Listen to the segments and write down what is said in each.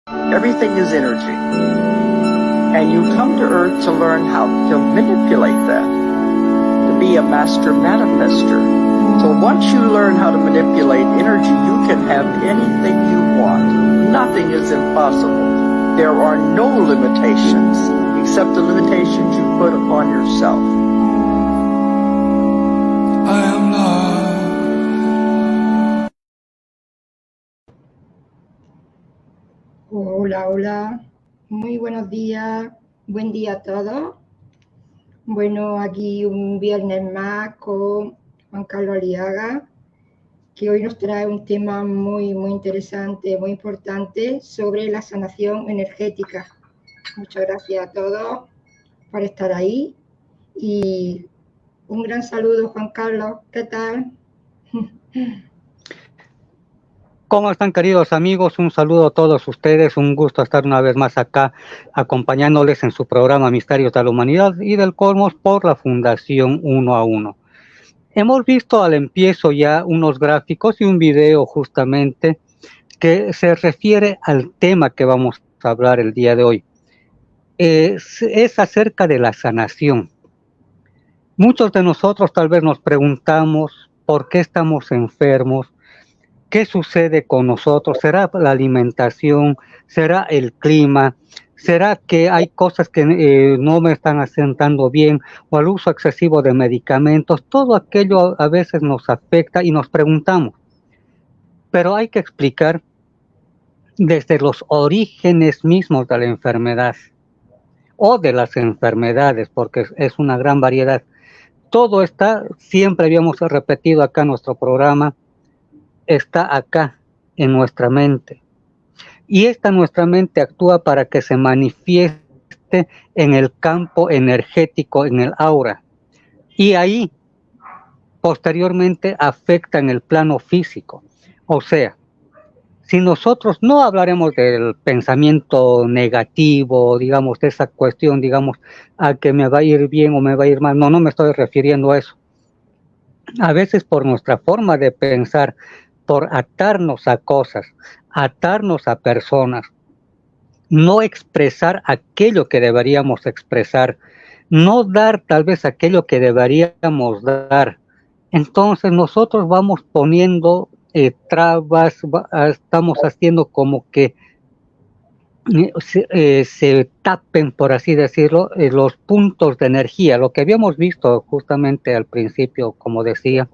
Everything is energy. And you come to Earth to learn how to manipulate that, to be a master manifester. So once you learn how to manipulate energy, you can have anything you want. Nothing is impossible. There are no limitations except the limitations you put upon yourself. I am love. Hola, hola, muy buenos días, buen día a todos. Bueno, aquí un viernes más con Juan Carlos Aliaga, que hoy nos trae un tema muy interesante, muy importante sobre la sanación energética. Muchas gracias a todos por estar ahí y un gran saludo, Juan Carlos, ¿qué tal? ¿Cómo están, queridos amigos? Un saludo a todos ustedes, un gusto estar una vez más acá acompañándoles en su programa Misterios de la Humanidad y del Cosmos por la Fundación Uno a Uno. Hemos visto al empiezo ya unos gráficos y un video justamente que se refiere al tema que vamos a hablar el día de hoy. Es acerca de la sanación. Muchos de nosotros tal vez nos preguntamos por qué estamos enfermos. ¿Qué sucede con nosotros? ¿Será la alimentación? ¿Será el clima? ¿Será que hay cosas que no me están asentando bien? ¿O el uso excesivo de medicamentos? Todo aquello a veces nos afecta y nos preguntamos. Pero hay que explicar desde los orígenes mismos de la enfermedad o de las enfermedades, porque es una gran variedad. Todo está, siempre habíamos repetido acá en nuestro programa, está acá en nuestra mente. Y esta nuestra mente actúa para que se manifieste en el campo energético, en el aura. Y ahí, posteriormente, afecta en el plano físico. O sea, si nosotros no hablaremos del pensamiento negativo, digamos, de esa cuestión, digamos, a que me va a ir bien o me va a ir mal, no me estoy refiriendo a eso. A veces por nuestra forma de pensar, por atarnos a cosas, atarnos a personas, no expresar aquello que deberíamos expresar, no dar tal vez aquello que deberíamos dar. Entonces nosotros vamos poniendo trabas, estamos haciendo como que se tapen, por así decirlo, los puntos de energía. Lo que habíamos visto justamente al principio, como decía,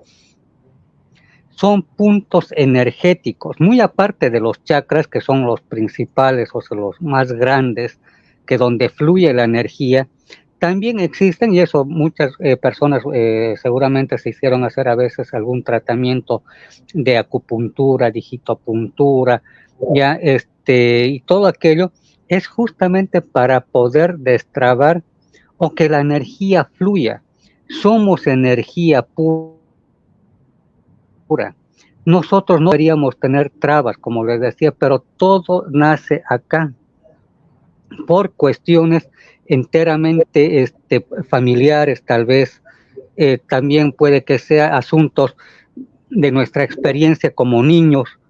son puntos energéticos, muy aparte de los chakras, que son los principales, o sea, los más grandes, que donde fluye la energía. También existen, y eso muchas personas seguramente se hicieron hacer a veces algún tratamiento de acupuntura, digitopuntura, ya y todo aquello es justamente para poder destrabar o que la energía fluya. Somos energía pura. Nosotros no deberíamos tener trabas, como les decía, pero todo nace acá por cuestiones enteramente familiares, tal vez también puede que sea asuntos de nuestra experiencia como niños,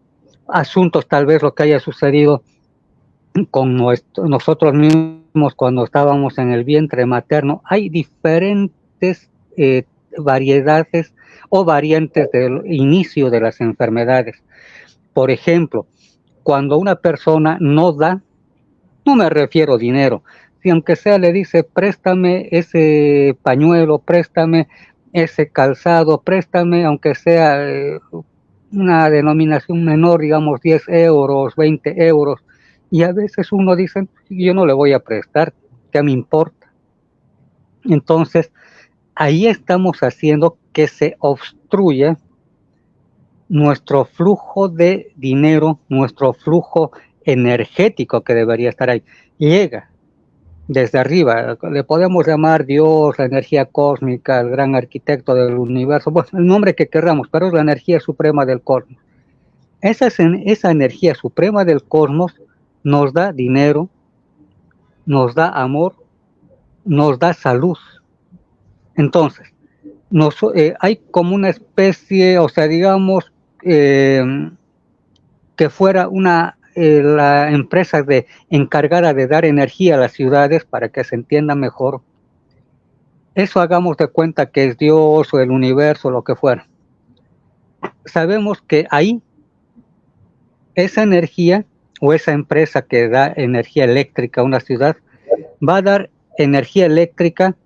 asuntos tal vez lo que haya sucedido con nosotros mismos cuando estábamos en el vientre materno. Hay diferentes variedades o variantes del inicio de las enfermedades. Por ejemplo, cuando una persona no da, no me refiero a dinero, si aunque sea le dice, préstame ese pañuelo, préstame ese calzado, préstame aunque sea una denominación menor, digamos 10 euros, 20 euros, y a veces uno dice, yo no le voy a prestar, ¿qué me importa? Entonces, ahí estamos haciendo que se obstruya nuestro flujo de dinero, nuestro flujo energético que debería estar ahí. Llega desde arriba, le podemos llamar Dios, la energía cósmica, el gran arquitecto del universo, bueno, el nombre que queramos, pero es la energía suprema del cosmos. Esa energía suprema del cosmos nos da dinero, nos da amor, nos da salud. Entonces, hay como una especie, o sea, digamos, que fuera una la empresa encargada de dar energía a las ciudades, para que se entienda mejor, eso hagamos de cuenta que es Dios o el universo, lo que fuera. Sabemos que ahí esa energía o esa empresa que da energía eléctrica a una ciudad va a dar energía eléctrica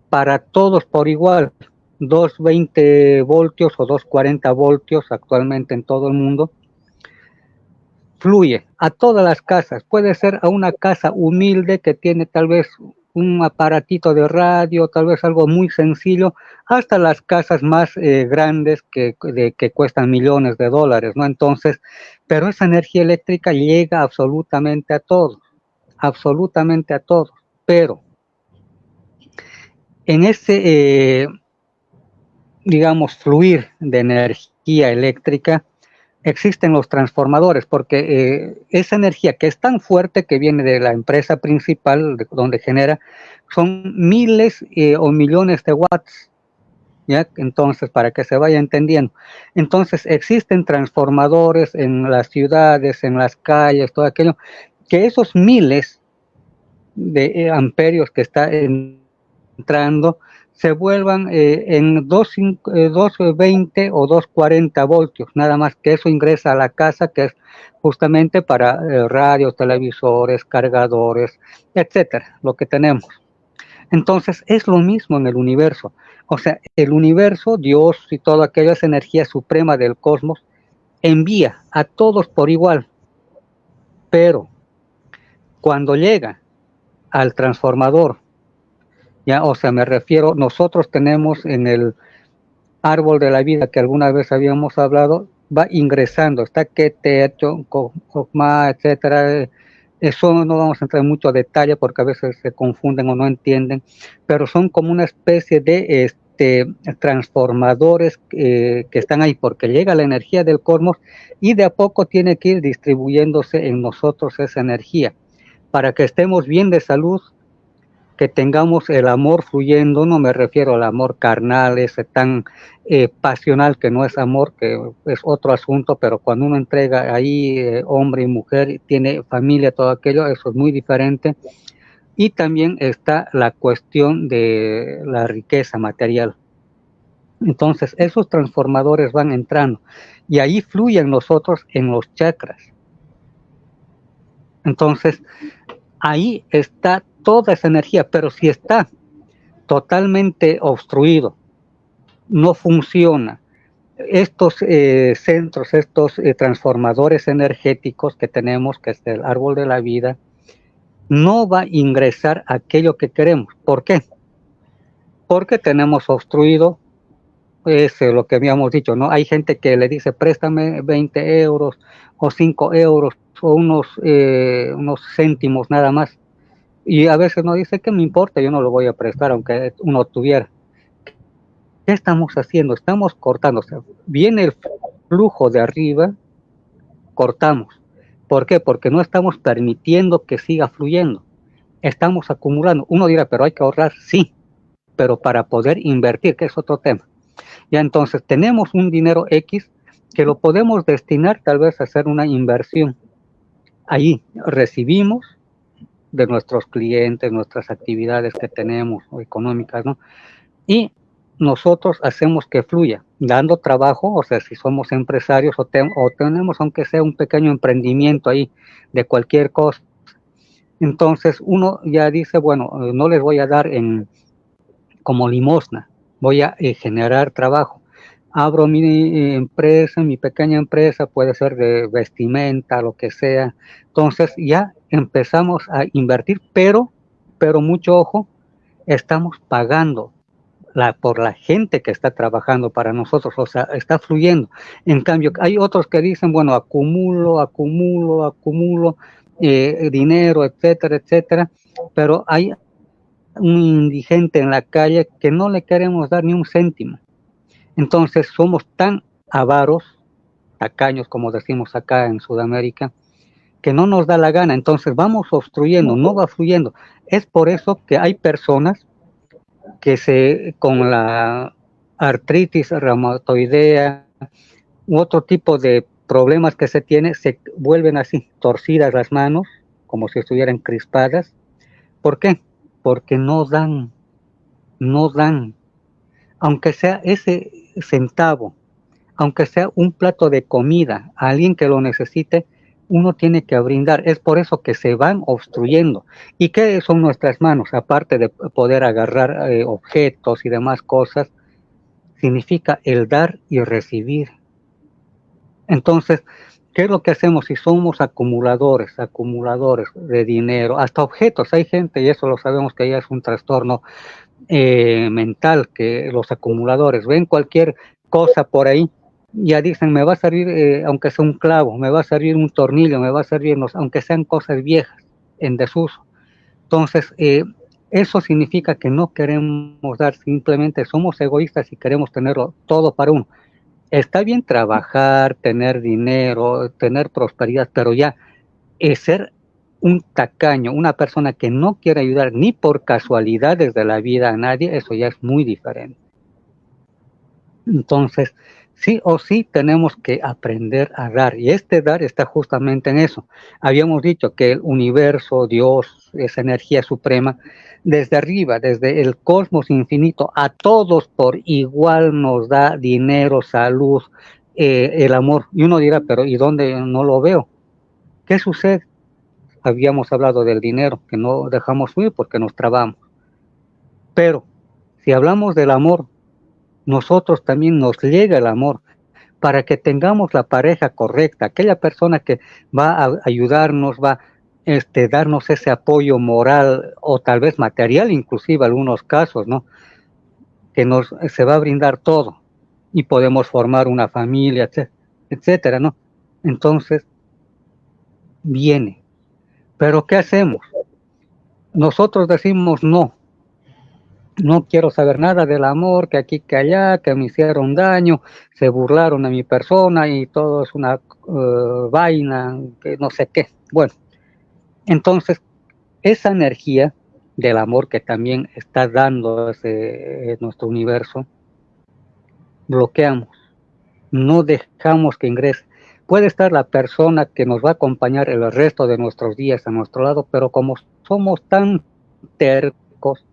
para todos por igual, 220 voltios o 240 voltios actualmente en todo el mundo. Fluye a todas las casas, puede ser a una casa humilde que tiene tal vez un aparatito de radio, tal vez algo muy sencillo, hasta las casas más grandes que cuestan millones de dólares, ¿no? Entonces, pero esa energía eléctrica llega absolutamente a todos, pero en ese, digamos, fluir de energía eléctrica, existen los transformadores, porque esa energía que es tan fuerte que viene de la empresa principal, donde genera, son miles o millones de watts, ¿ya? Entonces, para que se vaya entendiendo. Entonces, existen transformadores en las ciudades, en las calles, todo aquello, que esos miles de amperios que está entrando, se vuelvan en 220 o 240 voltios, nada más, que eso ingresa a la casa, que es justamente para radios, televisores, cargadores, etcétera, lo que tenemos. Entonces es lo mismo en el universo, o sea, el universo, Dios y toda aquella energía suprema del cosmos envía a todos por igual, pero cuando llega al transformador, ya, o sea, me refiero, nosotros tenemos en el árbol de la vida que alguna vez habíamos hablado, va ingresando, está Keter, Chokmah, etcétera. Eso no vamos a entrar en mucho detalle porque a veces se confunden o no entienden, pero son como una especie de transformadores que están ahí porque llega la energía del cosmos y de a poco tiene que ir distribuyéndose en nosotros esa energía para que estemos bien de salud, que tengamos el amor fluyendo. No me refiero al amor carnal, ese tan pasional que no es amor, que es otro asunto, pero cuando uno entrega ahí hombre y mujer, tiene familia, todo aquello, eso es muy diferente. Y también está la cuestión de la riqueza material. Entonces, esos transformadores van entrando y ahí fluyen nosotros en los chakras. Entonces, ahí está toda esa energía, pero si está totalmente obstruido, no funciona, estos centros, estos transformadores energéticos que tenemos, que es el árbol de la vida, no va a ingresar aquello que queremos. ¿Por qué? Porque tenemos obstruido, es lo que habíamos dicho, ¿no? Hay gente que le dice, préstame 20 euros o 5 euros o unos céntimos nada más. Y a veces no dice, ¿qué me importa? Yo no lo voy a prestar aunque uno tuviera. ¿Qué estamos haciendo? Estamos cortando. O sea, viene el flujo de arriba, cortamos. ¿Por qué? Porque no estamos permitiendo que siga fluyendo. Estamos acumulando. Uno dirá, pero hay que ahorrar. Sí, pero para poder invertir, que es otro tema. Ya entonces tenemos un dinero X que lo podemos destinar tal vez a hacer una inversión. Ahí recibimos de nuestros clientes, nuestras actividades que tenemos o económicas, ¿no? Y nosotros hacemos que fluya, dando trabajo, o sea, si somos empresarios o tenemos aunque sea un pequeño emprendimiento ahí de cualquier cosa. Entonces uno ya dice, bueno, no les voy a dar como limosna, voy a generar trabajo. Abro mi empresa, mi pequeña empresa, puede ser de vestimenta, lo que sea. Entonces ya empezamos a invertir, pero mucho ojo, estamos pagando por la gente que está trabajando para nosotros, o sea, está fluyendo. En cambio, hay otros que dicen, bueno, acumulo dinero, etcétera, etcétera, pero hay un indigente en la calle que no le queremos dar ni un céntimo. Entonces somos tan avaros, tacaños como decimos acá en Sudamérica, que no nos da la gana. Entonces vamos obstruyendo, no va fluyendo. Es por eso que hay personas que con la artritis reumatoidea u otro tipo de problemas que se tiene se vuelven así, torcidas las manos, como si estuvieran crispadas. ¿Por qué? Porque no dan, no dan, aunque sea ese centavo, aunque sea un plato de comida, a alguien que lo necesite, uno tiene que brindar. Es por eso que se van obstruyendo. ¿Y qué son nuestras manos? Aparte de poder agarrar objetos y demás cosas, significa el dar y recibir. Entonces, ¿qué es lo que hacemos si somos acumuladores de dinero, hasta objetos? Hay gente, y eso lo sabemos que ya es un trastorno mental, que los acumuladores ven cualquier cosa por ahí, ya dicen, me va a servir, aunque sea un clavo, me va a servir un tornillo, me va a servir, aunque sean cosas viejas, en desuso. Entonces, eso significa que no queremos dar, simplemente somos egoístas y queremos tenerlo todo para uno. Está bien trabajar, tener dinero, tener prosperidad, pero ya ser un tacaño, una persona que no quiere ayudar ni por casualidades de la vida a nadie, eso ya es muy diferente. Entonces, sí o sí tenemos que aprender a dar, y este dar está justamente en eso. Habíamos dicho que el universo, Dios, esa energía suprema, desde arriba, desde el cosmos infinito, a todos por igual nos da dinero, salud, el amor. Y uno dirá, pero ¿y dónde no lo veo? ¿Qué sucede? Habíamos hablado del dinero, que no dejamos fluir porque nos trabamos. Pero si hablamos del amor, nosotros también nos llega el amor para que tengamos la pareja correcta, aquella persona que va a ayudarnos, va a darnos ese apoyo moral o tal vez material, inclusive algunos casos, ¿no? Que se va a brindar todo y podemos formar una familia, etcétera, ¿no? Entonces, viene. Pero ¿qué hacemos? Nosotros decimos no quiero saber nada del amor, que aquí, que allá, que me hicieron daño, se burlaron de mi persona y todo es una vaina, que no sé qué. Bueno, entonces, esa energía del amor que también está dando nuestro universo, bloqueamos, no dejamos que ingrese. Puede estar la persona que nos va a acompañar el resto de nuestros días a nuestro lado, pero como somos tan tercos,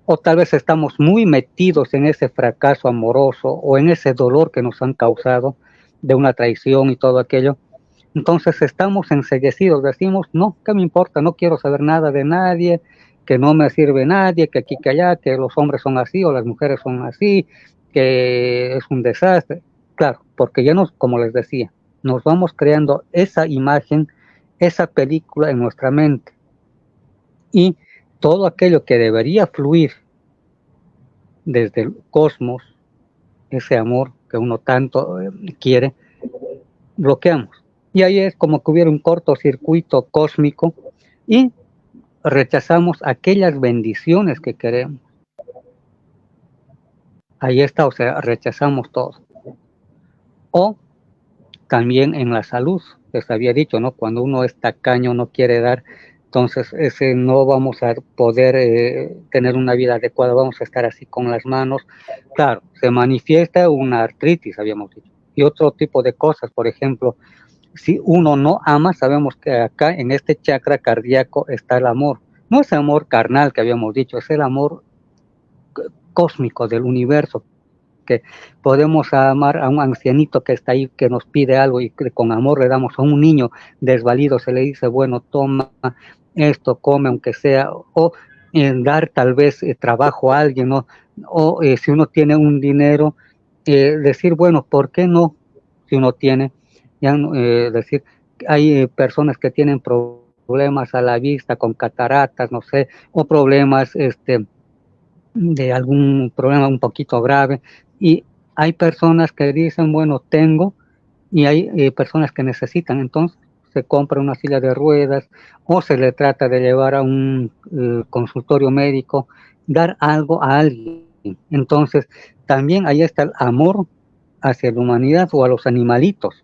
o tal vez estamos muy metidos en ese fracaso amoroso o en ese dolor que nos han causado de una traición y todo aquello, entonces estamos enceguecidos, decimos, no, ¿qué me importa? No quiero saber nada de nadie, que no me sirve nadie, que aquí, que allá, que los hombres son así o las mujeres son así, que es un desastre. Claro, porque ya como les decía, nos vamos creando esa imagen, esa película en nuestra mente. Y todo aquello que debería fluir desde el cosmos, ese amor que uno tanto quiere, bloqueamos. Y ahí es como que hubiera un cortocircuito cósmico y rechazamos aquellas bendiciones que queremos. Ahí está, o sea, rechazamos todo. O también en la salud, les había dicho, ¿no? Cuando uno es tacaño, no quiere dar, entonces no vamos a poder tener una vida adecuada, vamos a estar así con las manos. Claro, se manifiesta una artritis, habíamos dicho, y otro tipo de cosas. Por ejemplo, si uno no ama, sabemos que acá en este chakra cardíaco está el amor. No es el amor carnal que habíamos dicho, es el amor cósmico del universo, que podemos amar a un ancianito que está ahí, que nos pide algo y que con amor le damos. A un niño desvalido se le dice, bueno, toma esto, come aunque sea, o dar tal vez trabajo a alguien, ¿no? O si uno tiene un dinero, decir, bueno, ¿por qué no? Si uno tiene, ya decir, hay personas que tienen problemas a la vista, con cataratas, no sé, o problemas de algún problema un poquito grave, y hay personas que dicen, bueno, tengo, y hay personas que necesitan, entonces se compra una silla de ruedas, o se le trata de llevar a un consultorio médico, dar algo a alguien. Entonces, también ahí está el amor hacia la humanidad o a los animalitos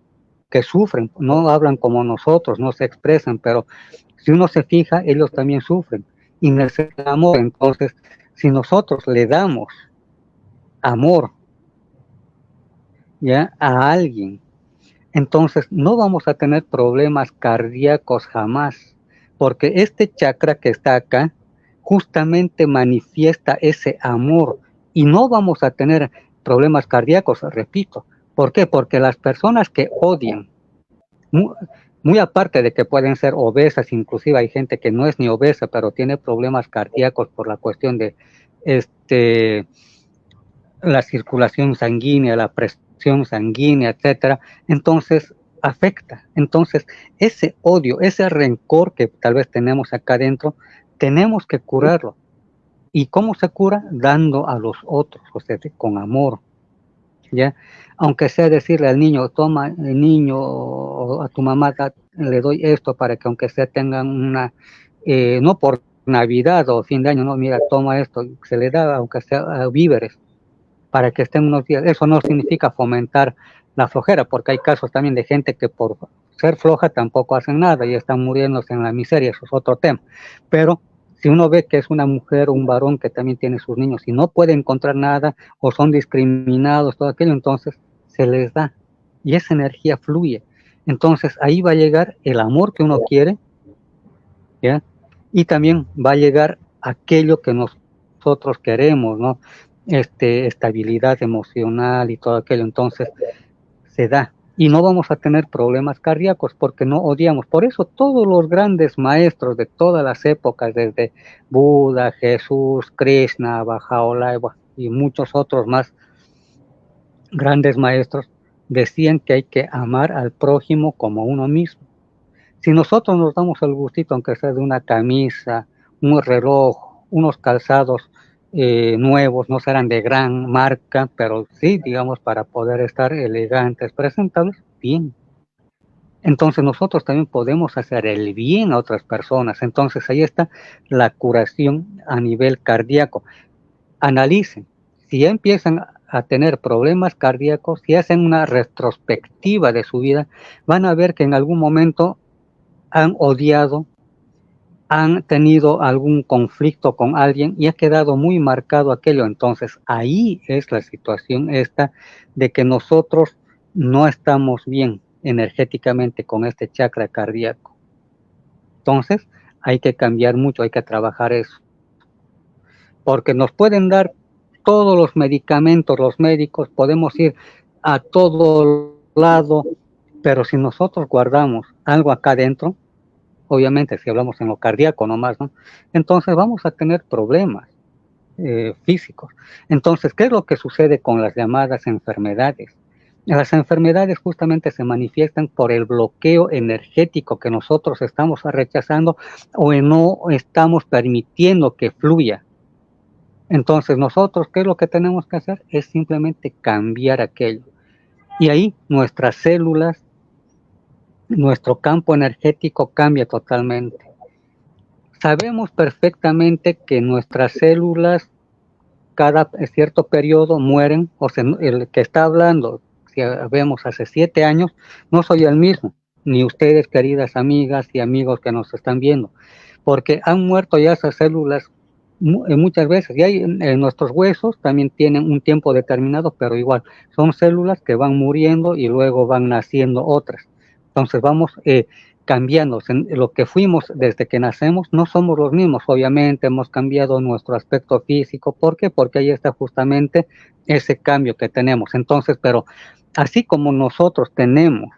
que sufren, no hablan como nosotros, no se expresan, pero si uno se fija, ellos también sufren y necesitan amor. Entonces, si nosotros le damos amor ya a alguien, entonces no vamos a tener problemas cardíacos jamás, porque este chakra que está acá justamente manifiesta ese amor y no vamos a tener problemas cardíacos, repito. ¿Por qué? Porque las personas que odian, muy aparte de que pueden ser obesas, inclusive hay gente que no es ni obesa, pero tiene problemas cardíacos por la cuestión de la circulación sanguínea, la presión sanguínea, etcétera, entonces afecta. Entonces, ese odio, ese rencor que tal vez tenemos acá adentro, tenemos que curarlo. ¿Y cómo se cura? Dando a los otros, o sea, con amor, ¿ya? Aunque sea decirle al niño, toma, el niño, o a tu mamá, le doy esto para que aunque sea tengan una, no por Navidad o fin de año, no, mira, toma esto, se le da aunque sea víveres, para que estén unos días. Eso no significa fomentar la flojera, porque hay casos también de gente que por ser floja tampoco hacen nada y están muriéndose en la miseria, eso es otro tema. Pero si uno ve que es una mujer o un varón que también tiene sus niños y no puede encontrar nada o son discriminados, todo aquello, entonces se les da y esa energía fluye. Entonces ahí va a llegar el amor que uno quiere, ¿ya? Y también va a llegar aquello que nosotros queremos, ¿no? Estabilidad emocional y todo aquello, entonces se da. Y no vamos a tener problemas cardíacos porque no odiamos. Por eso todos los grandes maestros de todas las épocas, desde Buda, Jesús, Krishna, Bahá'u'lláh y muchos otros más grandes maestros, decían que hay que amar al prójimo como uno mismo. Si nosotros nos damos el gustito, aunque sea de una camisa, un reloj, unos calzados nuevos, no serán de gran marca, pero sí, digamos, para poder estar elegantes, presentables, bien. Entonces nosotros también podemos hacer el bien a otras personas. Entonces ahí está la curación a nivel cardíaco. Analicen, si ya empiezan a tener problemas cardíacos, si hacen una retrospectiva de su vida, van a ver que en algún momento han odiado, han tenido algún conflicto con alguien y ha quedado muy marcado aquello. Entonces ahí es la situación esta de que nosotros no estamos bien energéticamente con este chakra cardíaco. Entonces hay que cambiar mucho, hay que trabajar eso. Porque nos pueden dar todos los medicamentos, los médicos, podemos ir a todo lado, pero si nosotros guardamos algo acá adentro, obviamente si hablamos en lo cardíaco nomás, ¿no? Entonces vamos a tener problemas físicos. Entonces, ¿qué es lo que sucede con las llamadas enfermedades? Las enfermedades justamente se manifiestan por el bloqueo energético que nosotros estamos rechazando o no estamos permitiendo que fluya. Entonces nosotros, ¿qué es lo que tenemos que hacer? Es simplemente cambiar aquello. Y ahí nuestras células, nuestro campo energético cambia totalmente. Sabemos perfectamente que nuestras células cada cierto periodo mueren, o sea, el que está hablando, si vemos hace 7 años, no soy el mismo, ni ustedes, queridas amigas y amigos que nos están viendo, porque han muerto ya esas células muchas veces, y hay en nuestros huesos también tienen un tiempo determinado, pero igual, son células que van muriendo y luego van naciendo otras. Entonces vamos cambiando, lo que fuimos desde que nacemos no somos los mismos, obviamente hemos cambiado nuestro aspecto físico. ¿Por qué? Porque ahí está justamente ese cambio que tenemos. Entonces, pero así como nosotros tenemos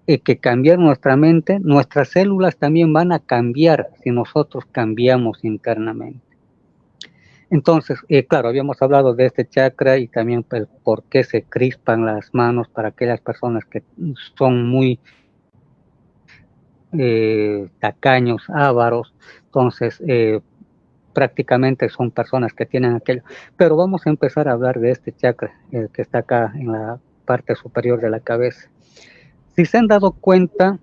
que cambiar nuestra mente, nuestras células también van a cambiar si nosotros cambiamos internamente. Entonces, claro, habíamos hablado de este chakra y también por qué se crispan las manos para aquellas personas que son muy tacaños, ávaros. Entonces, prácticamente son personas que tienen aquello. Pero vamos a empezar a hablar de este chakra, que está acá en la parte superior de la cabeza. Si se han dado cuenta,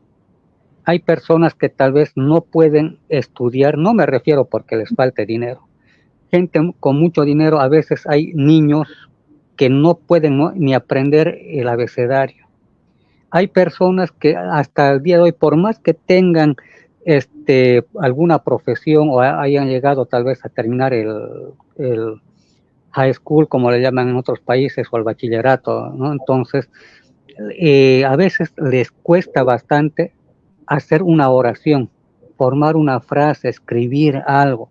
hay personas que tal vez no pueden estudiar, no me refiero porque les falte dinero. Gente con mucho dinero, a veces hay niños que no pueden ni aprender el abecedario. Hay personas que hasta el día de hoy, por más que tengan alguna profesión o hayan llegado tal vez a terminar el high school, como le llaman en otros países, o el bachillerato, ¿no? Entonces, a veces les cuesta bastante hacer una oración, formar una frase, escribir algo,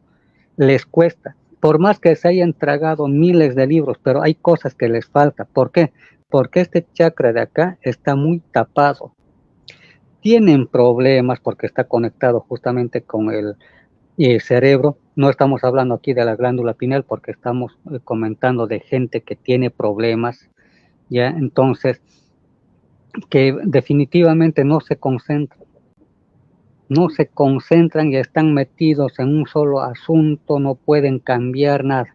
les cuesta. Por más que se hayan tragado miles de libros, pero hay cosas que les falta. ¿Por qué? Porque este chakra de acá está muy tapado. Tienen problemas porque está conectado justamente con el cerebro. No estamos hablando aquí de la glándula pineal porque estamos comentando de gente que tiene problemas, ¿ya? Entonces, que definitivamente no se concentran y están metidos en un solo asunto, no pueden cambiar nada.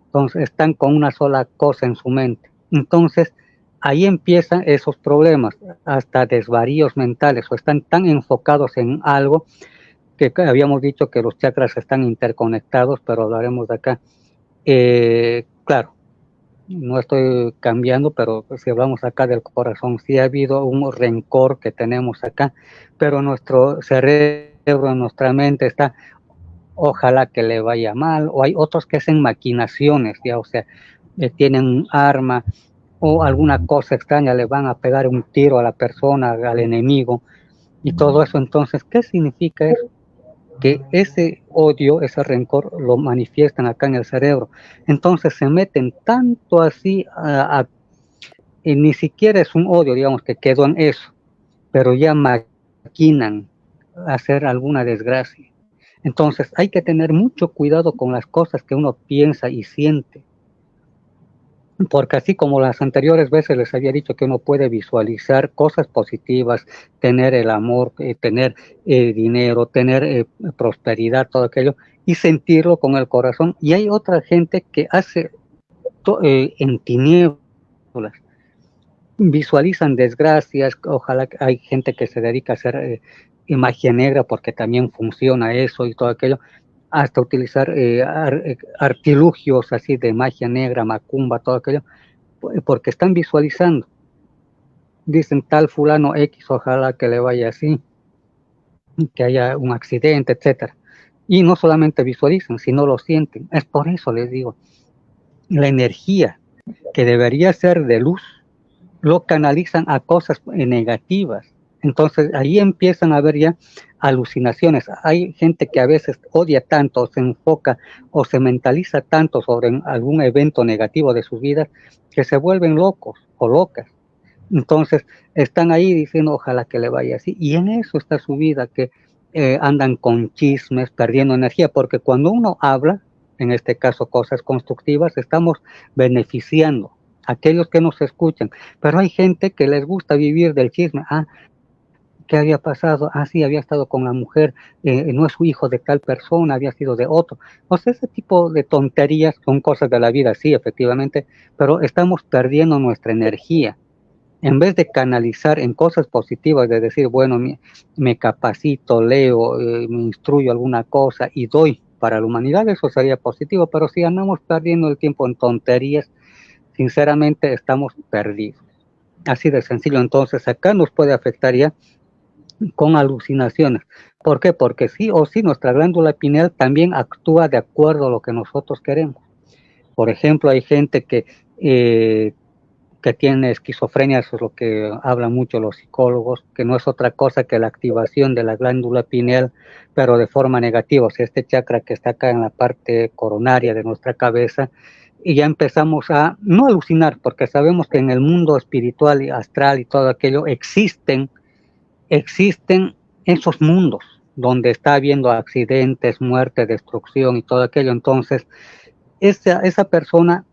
Entonces, están con una sola cosa en su mente. Entonces, ahí empiezan esos problemas, hasta desvaríos mentales, o están tan enfocados en algo que habíamos dicho que los chakras están interconectados, pero hablaremos de acá. Claro, no estoy cambiando, pero si hablamos acá del corazón, sí ha habido un rencor que tenemos acá, pero nuestro cerebro, nuestra mente está, ojalá que le vaya mal, o hay otros que hacen maquinaciones, ya, o sea, tienen un arma o alguna cosa extraña, le van a pegar un tiro a la persona, al enemigo, y todo eso. Entonces, ¿qué significa eso? Que ese odio, ese rencor lo manifiestan acá en el cerebro. Entonces se meten tanto así y ni siquiera es un odio, digamos, que quedó en eso, pero ya maquinan hacer alguna desgracia. Entonces hay que tener mucho cuidado con las cosas que uno piensa y siente, porque así como las anteriores veces les había dicho que uno puede visualizar cosas positivas, tener el amor, tener dinero, tener prosperidad, todo aquello, y sentirlo con el corazón. Y hay otra gente que hace en tinieblas, visualizan desgracias. Ojalá hay gente que se dedica a hacer magia negra, porque también funciona eso y todo aquello, hasta utilizar artilugios así de magia negra, macumba, todo aquello, porque están visualizando. Dicen tal fulano X, ojalá que le vaya así, que haya un accidente, etcétera. Y no solamente visualizan, sino lo sienten. Es por eso les digo, la energía que debería ser de luz, lo canalizan a cosas negativas. Entonces ahí empiezan a haber ya alucinaciones. Hay gente que a veces odia tanto, se enfoca o se mentaliza tanto sobre algún evento negativo de sus vidas, que se vuelven locos o locas. Entonces están ahí diciendo ojalá que le vaya así, y en eso está su vida, que andan con chismes, perdiendo energía, porque cuando uno habla, en este caso cosas constructivas, estamos beneficiando a aquellos que nos escuchan. Pero hay gente que les gusta vivir del chisme. ¿Qué había pasado? Sí, había estado con la mujer, no es su hijo de tal persona, había sido de otro. O sea, ese tipo de tonterías son cosas de la vida, sí, efectivamente, pero estamos perdiendo nuestra energía. En vez de canalizar en cosas positivas, de decir, bueno, me capacito, leo, me instruyo alguna cosa y doy para la humanidad, eso sería positivo. Pero si andamos perdiendo el tiempo en tonterías, sinceramente estamos perdidos. Así de sencillo. Entonces acá nos puede afectar ya con alucinaciones. ¿Por qué? Porque sí o sí nuestra glándula pineal también actúa de acuerdo a lo que nosotros queremos. Por ejemplo, hay gente que tiene esquizofrenia, eso es lo que hablan mucho los psicólogos, que no es otra cosa que la activación de la glándula pineal, pero de forma negativa. O sea, este chakra que está acá en la parte coronaria de nuestra cabeza, y ya empezamos a no alucinar, porque sabemos que en el mundo espiritual y astral y todo aquello existen esos mundos donde está habiendo accidentes, muerte, destrucción y todo aquello. Entonces esa persona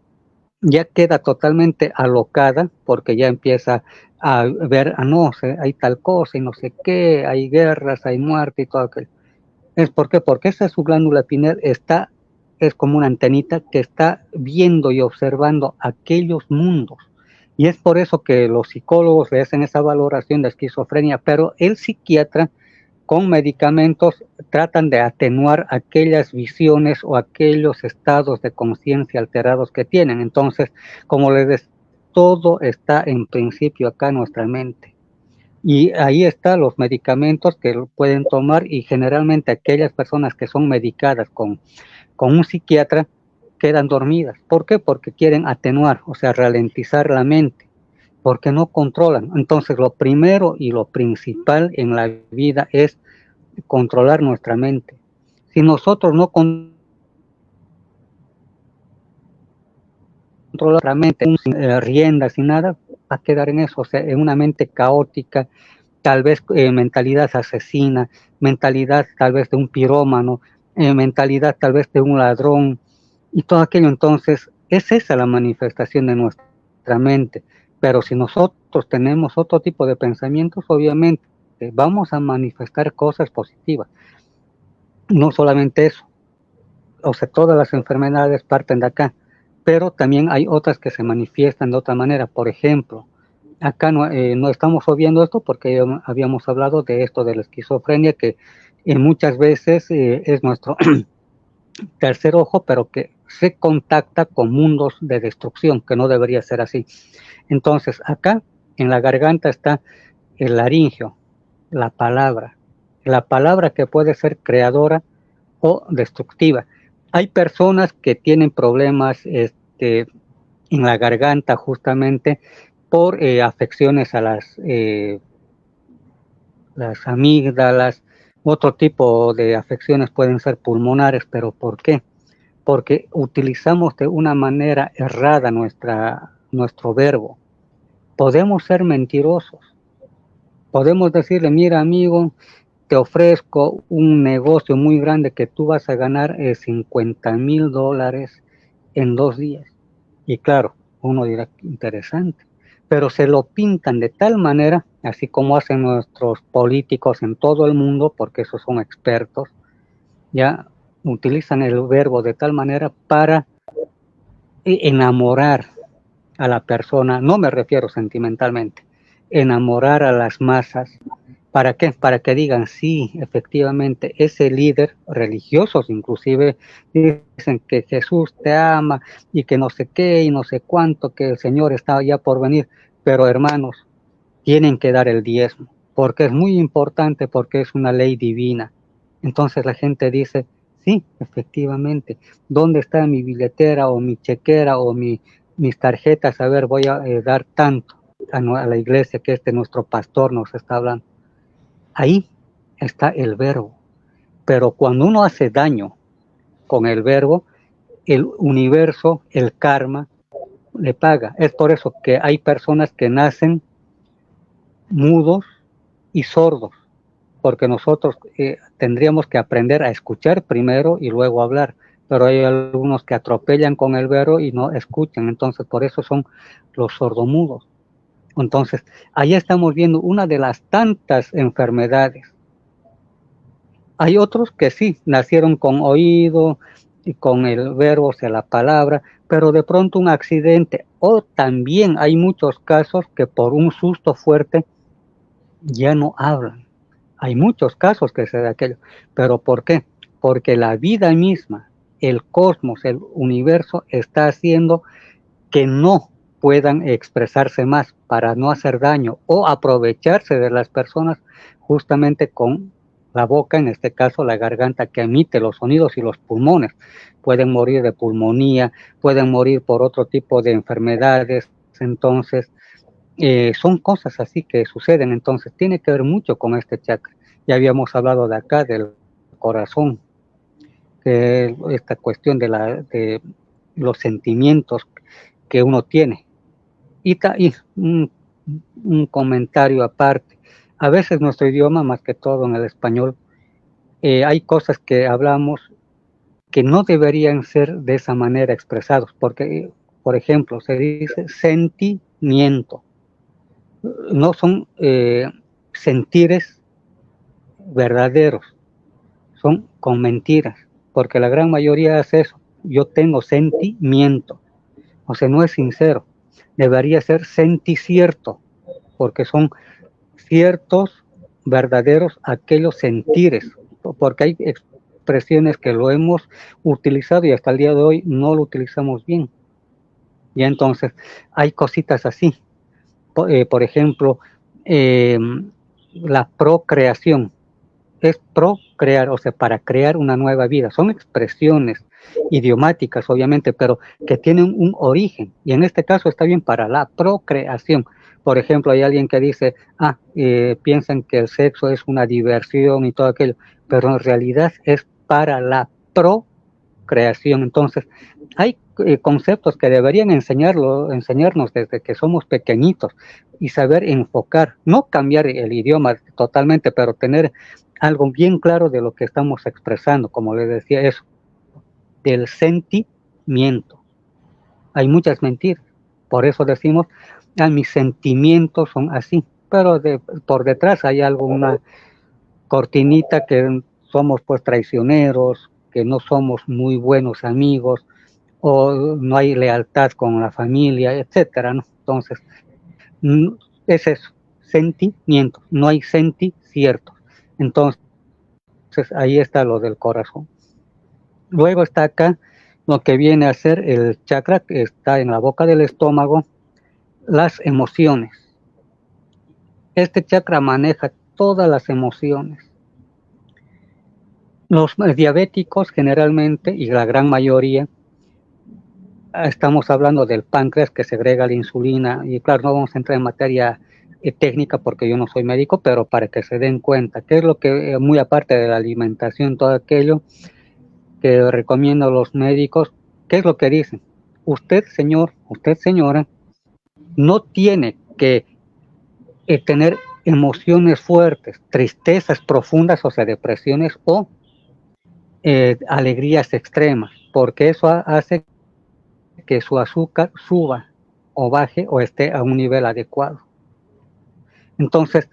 ya queda totalmente alocada, porque ya empieza a ver, no sé, hay tal cosa y no sé qué, hay guerras, hay muerte y todo aquello. ¿Es por qué? Porque esa su glándula pineal es como una antenita que está viendo y observando aquellos mundos. Y es por eso que los psicólogos le hacen esa valoración de esquizofrenia, pero el psiquiatra con medicamentos tratan de atenuar aquellas visiones o aquellos estados de conciencia alterados que tienen. Entonces, como les decía, todo está en principio acá en nuestra mente. Y ahí están los medicamentos que pueden tomar, y generalmente aquellas personas que son medicadas con un psiquiatra quedan dormidas. ¿Por qué? Porque quieren atenuar, o sea, ralentizar la mente. porque no controlan. Entonces, lo primero y lo principal en la vida es controlar nuestra mente. Si nosotros no controlamos nuestra mente, sin rienda, sin nada, va a quedar en eso, o sea, en una mente caótica, tal vez mentalidad asesina, mentalidad tal vez de un pirómano, mentalidad tal vez de un ladrón, y todo aquello. Entonces, es esa la manifestación de nuestra mente. Pero si nosotros tenemos otro tipo de pensamientos, obviamente vamos a manifestar cosas positivas. No solamente eso, o sea, todas las enfermedades parten de acá, pero también hay otras que se manifiestan de otra manera. Por ejemplo, acá no estamos obviando esto porque ya habíamos hablado de esto de la esquizofrenia, que muchas veces es nuestro tercer ojo, pero que se contacta con mundos de destrucción, que no debería ser así. Entonces, acá en la garganta está el laringio, la palabra que puede ser creadora o destructiva. Hay personas que tienen problemas en la garganta justamente por afecciones a las amígdalas, otro tipo de afecciones pueden ser pulmonares, pero ¿por qué? Porque utilizamos de una manera errada nuestro verbo. Podemos ser mentirosos, podemos decirle, mira amigo, te ofrezco un negocio muy grande que tú vas a ganar $50,000 en 2 días. Y claro, uno dirá, interesante, pero se lo pintan de tal manera, así como hacen nuestros políticos en todo el mundo, porque esos son expertos, ya utilizan el verbo de tal manera para enamorar a la persona, no me refiero sentimentalmente, enamorar a las masas. ¿Para qué? Para que digan, sí, efectivamente, ese líder, religiosos inclusive, dicen que Jesús te ama y que no sé qué y no sé cuánto, que el Señor está ya por venir. Pero hermanos, tienen que dar el diezmo, porque es muy importante, porque es una ley divina. Entonces la gente dice, sí, efectivamente, ¿dónde está mi billetera o mi chequera o mis tarjetas? A ver, voy a dar tanto a la iglesia que nuestro pastor nos está hablando. Ahí está el verbo. Pero cuando uno hace daño con el verbo, el universo, el karma, le paga. Es por eso que hay personas que nacen mudos y sordos, porque nosotros tendríamos que aprender a escuchar primero y luego hablar, pero hay algunos que atropellan con el verbo y no escuchan, entonces por eso son los sordomudos. Entonces, ahí estamos viendo una de las tantas enfermedades. Hay otros que sí, nacieron con oído y con el verbo, o sea, la palabra, pero de pronto un accidente, o también hay muchos casos que por un susto fuerte ya no hablan. Hay muchos casos que se da aquello, pero ¿por qué? Porque la vida misma, el cosmos, el universo está haciendo que no puedan expresarse más para no hacer daño o aprovecharse de las personas justamente con la boca, en este caso la garganta que emite los sonidos, y los pulmones. Pueden morir de pulmonía, pueden morir por otro tipo de enfermedades. Entonces, son cosas así que suceden. Entonces, tiene que ver mucho con este chakra. Ya habíamos hablado de acá, del corazón, que esta cuestión de los sentimientos que uno tiene. Y un comentario aparte. A veces nuestro idioma, más que todo en el español, hay cosas que hablamos que no deberían ser de esa manera expresados, porque, por ejemplo, se dice sentimiento. No son sentires verdaderos, son con mentiras, porque la gran mayoría hace eso. Yo tengo sentimiento, o sea, no es sincero. Debería ser senticierto, porque son ciertos, verdaderos, aquellos sentires, porque hay expresiones que lo hemos utilizado y hasta el día de hoy no lo utilizamos bien. Y entonces hay cositas así. Por ejemplo, la procreación es procrear, o sea, para crear una nueva vida. Son expresiones idiomáticas, obviamente, pero que tienen un origen. Y en este caso está bien para la procreación, Por ejemplo, hay alguien que dice, piensan que el sexo es una diversión y todo aquello, pero en realidad es para la procreación. Entonces, hay conceptos que deberían enseñarnos desde que somos pequeñitos y saber enfocar, no cambiar el idioma totalmente, pero tener algo bien claro de lo que estamos expresando, como les decía, eso, del sentimiento. Hay muchas mentiras, por eso decimos, mis sentimientos son así, pero por detrás hay una cortinita que somos pues traicioneros, que no somos muy buenos amigos, o no hay lealtad con la familia, etcétera, ¿no? Entonces, es eso, sentimientos, no hay ciertos. Entonces, ahí está lo del corazón. Luego está acá lo que viene a ser el chakra que está en la boca del estómago, las emociones. Este chakra maneja todas las emociones. Los diabéticos generalmente, y la gran mayoría, estamos hablando del páncreas que segrega la insulina, y claro, no vamos a entrar en materia técnica porque yo no soy médico, pero para que se den cuenta, que es lo que, muy aparte de la alimentación, todo aquello que recomiendo a los médicos, ¿qué es lo que dicen? Usted, señor, usted, señora, no tiene que tener emociones fuertes, tristezas profundas, o sea, depresiones o alegrías extremas, porque eso hace que su azúcar suba o baje o esté a un nivel adecuado. Entonces,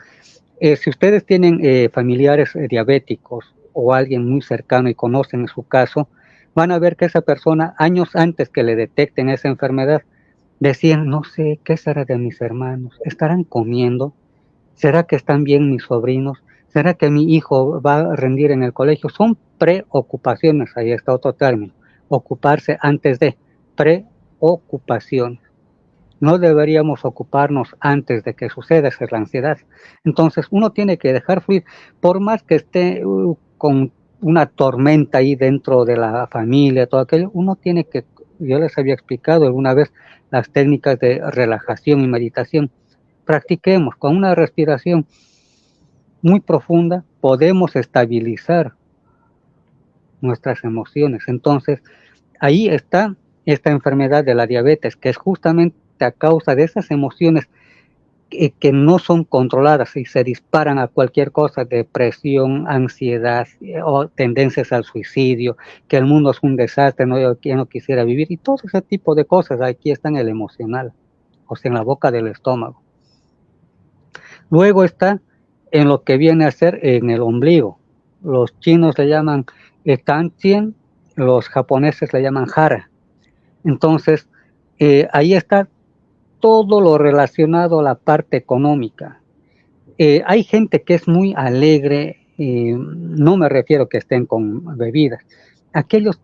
si ustedes tienen familiares diabéticos o alguien muy cercano y conocen su caso, van a ver que esa persona, años antes que le detecten esa enfermedad, decían, no sé, ¿qué será de mis hermanos? ¿Estarán comiendo? ¿Será que están bien mis sobrinos? ¿Será que mi hijo va a rendir en el colegio? Son preocupaciones, ahí está otro término, ocuparse antes de preocupaciones. No deberíamos ocuparnos antes de que suceda, esa es la ansiedad. Entonces uno tiene que dejar fluir, por más que esté con una tormenta ahí dentro de la familia, todo aquello, uno tiene que, yo les había explicado alguna vez las técnicas de relajación y meditación. Practiquemos con una respiración muy profunda, podemos estabilizar nuestras emociones. Entonces, ahí está esta enfermedad de la diabetes, que es justamente a causa de esas emociones que no son controladas y se disparan a cualquier cosa, depresión, ansiedad o tendencias al suicidio, que el mundo es un desastre, yo no quisiera vivir, y todo ese tipo de cosas. Aquí está en el emocional, o sea, en la boca del estómago. Luego está en lo que viene a ser en el ombligo. Los chinos le llaman tantien, los japoneses le llaman hara. Entonces, ahí está todo lo relacionado a la parte económica. Hay gente que es muy alegre, no me refiero que estén con bebidas. Aquellos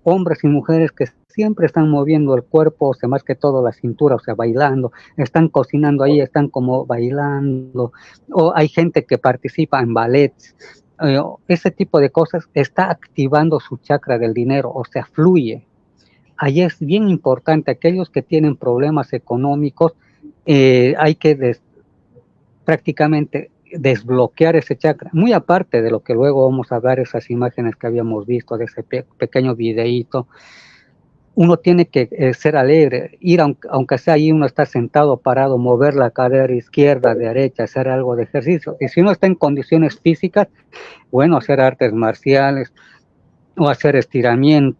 hombres y mujeres que siempre están moviendo el cuerpo, o sea, más que todo la cintura, o sea, bailando, están cocinando ahí, están como bailando, o hay gente que participa en ballets, ese tipo de cosas está activando su chakra del dinero, o sea, fluye. Ahí es bien importante, aquellos que tienen problemas económicos, hay que prácticamente desbloquear ese chakra, muy aparte de lo que luego vamos a ver, esas imágenes que habíamos visto de ese pequeño videíto. Uno tiene que ser alegre, ir aunque sea ahí, uno está sentado, parado, mover la cadera izquierda, derecha, hacer algo de ejercicio. Y si uno está en condiciones físicas, bueno, hacer artes marciales o hacer estiramientos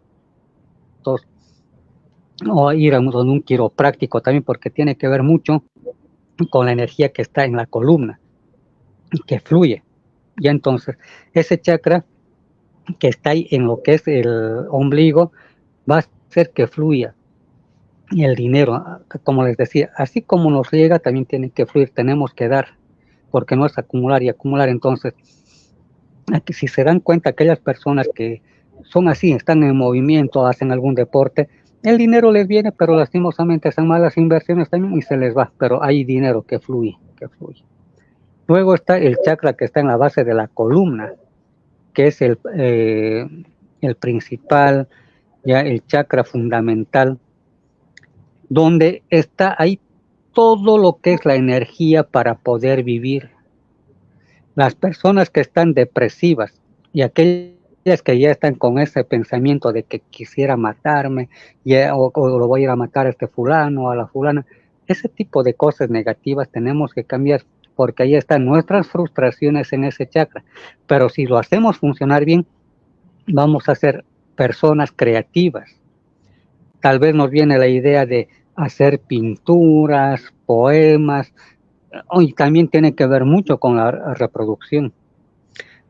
o ir a un quiropráctico también, porque tiene que ver mucho con la energía que está en la columna y que fluye. Ya entonces, ese chakra que está ahí en lo que es el ombligo va a hacer que fluya. Y el dinero, como les decía, así como nos llega, también tiene que fluir, tenemos que dar, porque no es acumular y acumular. Entonces, aquí, si se dan cuenta, aquellas personas que son así, están en movimiento, hacen algún deporte, el dinero les viene, pero lastimosamente son malas inversiones también y se les va, pero hay dinero que fluye, que fluye. Luego está el chakra que está en la base de la columna, que es el principal, ya el chakra fundamental, donde está ahí todo lo que es la energía para poder vivir. Las personas que están depresivas y aquellas que ya están con ese pensamiento de que quisiera matarme o lo voy a ir a matar a este fulano o a la fulana, ese tipo de cosas negativas tenemos que cambiar porque ahí están nuestras frustraciones en ese chakra. Pero si lo hacemos funcionar bien, vamos a ser personas creativas. Tal vez nos viene la idea de hacer pinturas, poemas, y también tiene que ver mucho con la reproducción,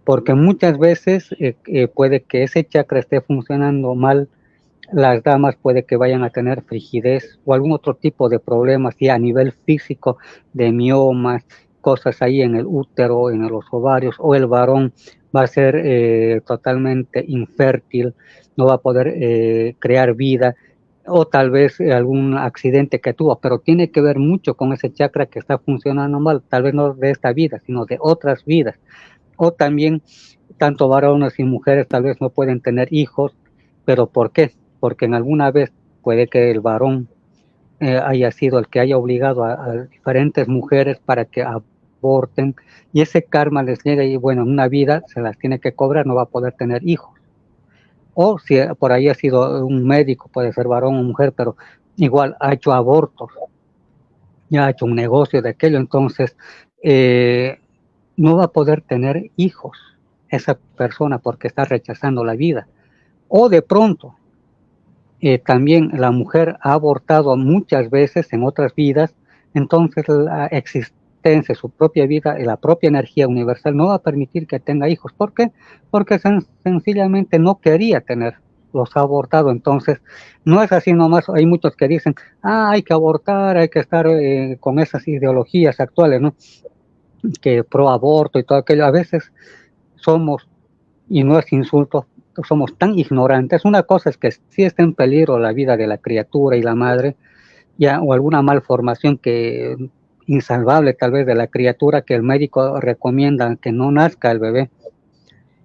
porque muchas veces puede que ese chakra esté funcionando mal, las damas puede que vayan a tener frigidez o algún otro tipo de problemas ya a nivel físico, de miomas, cosas ahí en el útero, en los ovarios, o el varón va a ser totalmente infértil, no va a poder crear vida, o tal vez algún accidente que tuvo, pero tiene que ver mucho con ese chakra que está funcionando mal, tal vez no de esta vida, sino de otras vidas. O también, tanto varones y mujeres tal vez no pueden tener hijos, pero ¿por qué? Porque en alguna vez puede que el varón haya sido el que haya obligado a diferentes mujeres para que aborten, y ese karma les llega y bueno, en una vida se las tiene que cobrar, no va a poder tener hijos. O si por ahí ha sido un médico, puede ser varón o mujer, pero igual ha hecho abortos, ya ha hecho un negocio de aquello, entonces no va a poder tener hijos esa persona porque está rechazando la vida. O de pronto, también la mujer ha abortado muchas veces en otras vidas, entonces la existencia, su propia vida y la propia energía universal no va a permitir que tenga hijos. ¿Por qué? Porque sencillamente no quería tener, los ha abortado. Entonces, no es así nomás. Hay muchos que dicen, hay que abortar, hay que estar con esas ideologías actuales, ¿no? Que pro aborto y todo aquello. A veces somos, y no es insulto, somos tan ignorantes. Una cosa es que sí está en peligro la vida de la criatura y la madre, ya, o alguna malformación que insalvable tal vez de la criatura, que el médico recomienda que no nazca el bebé.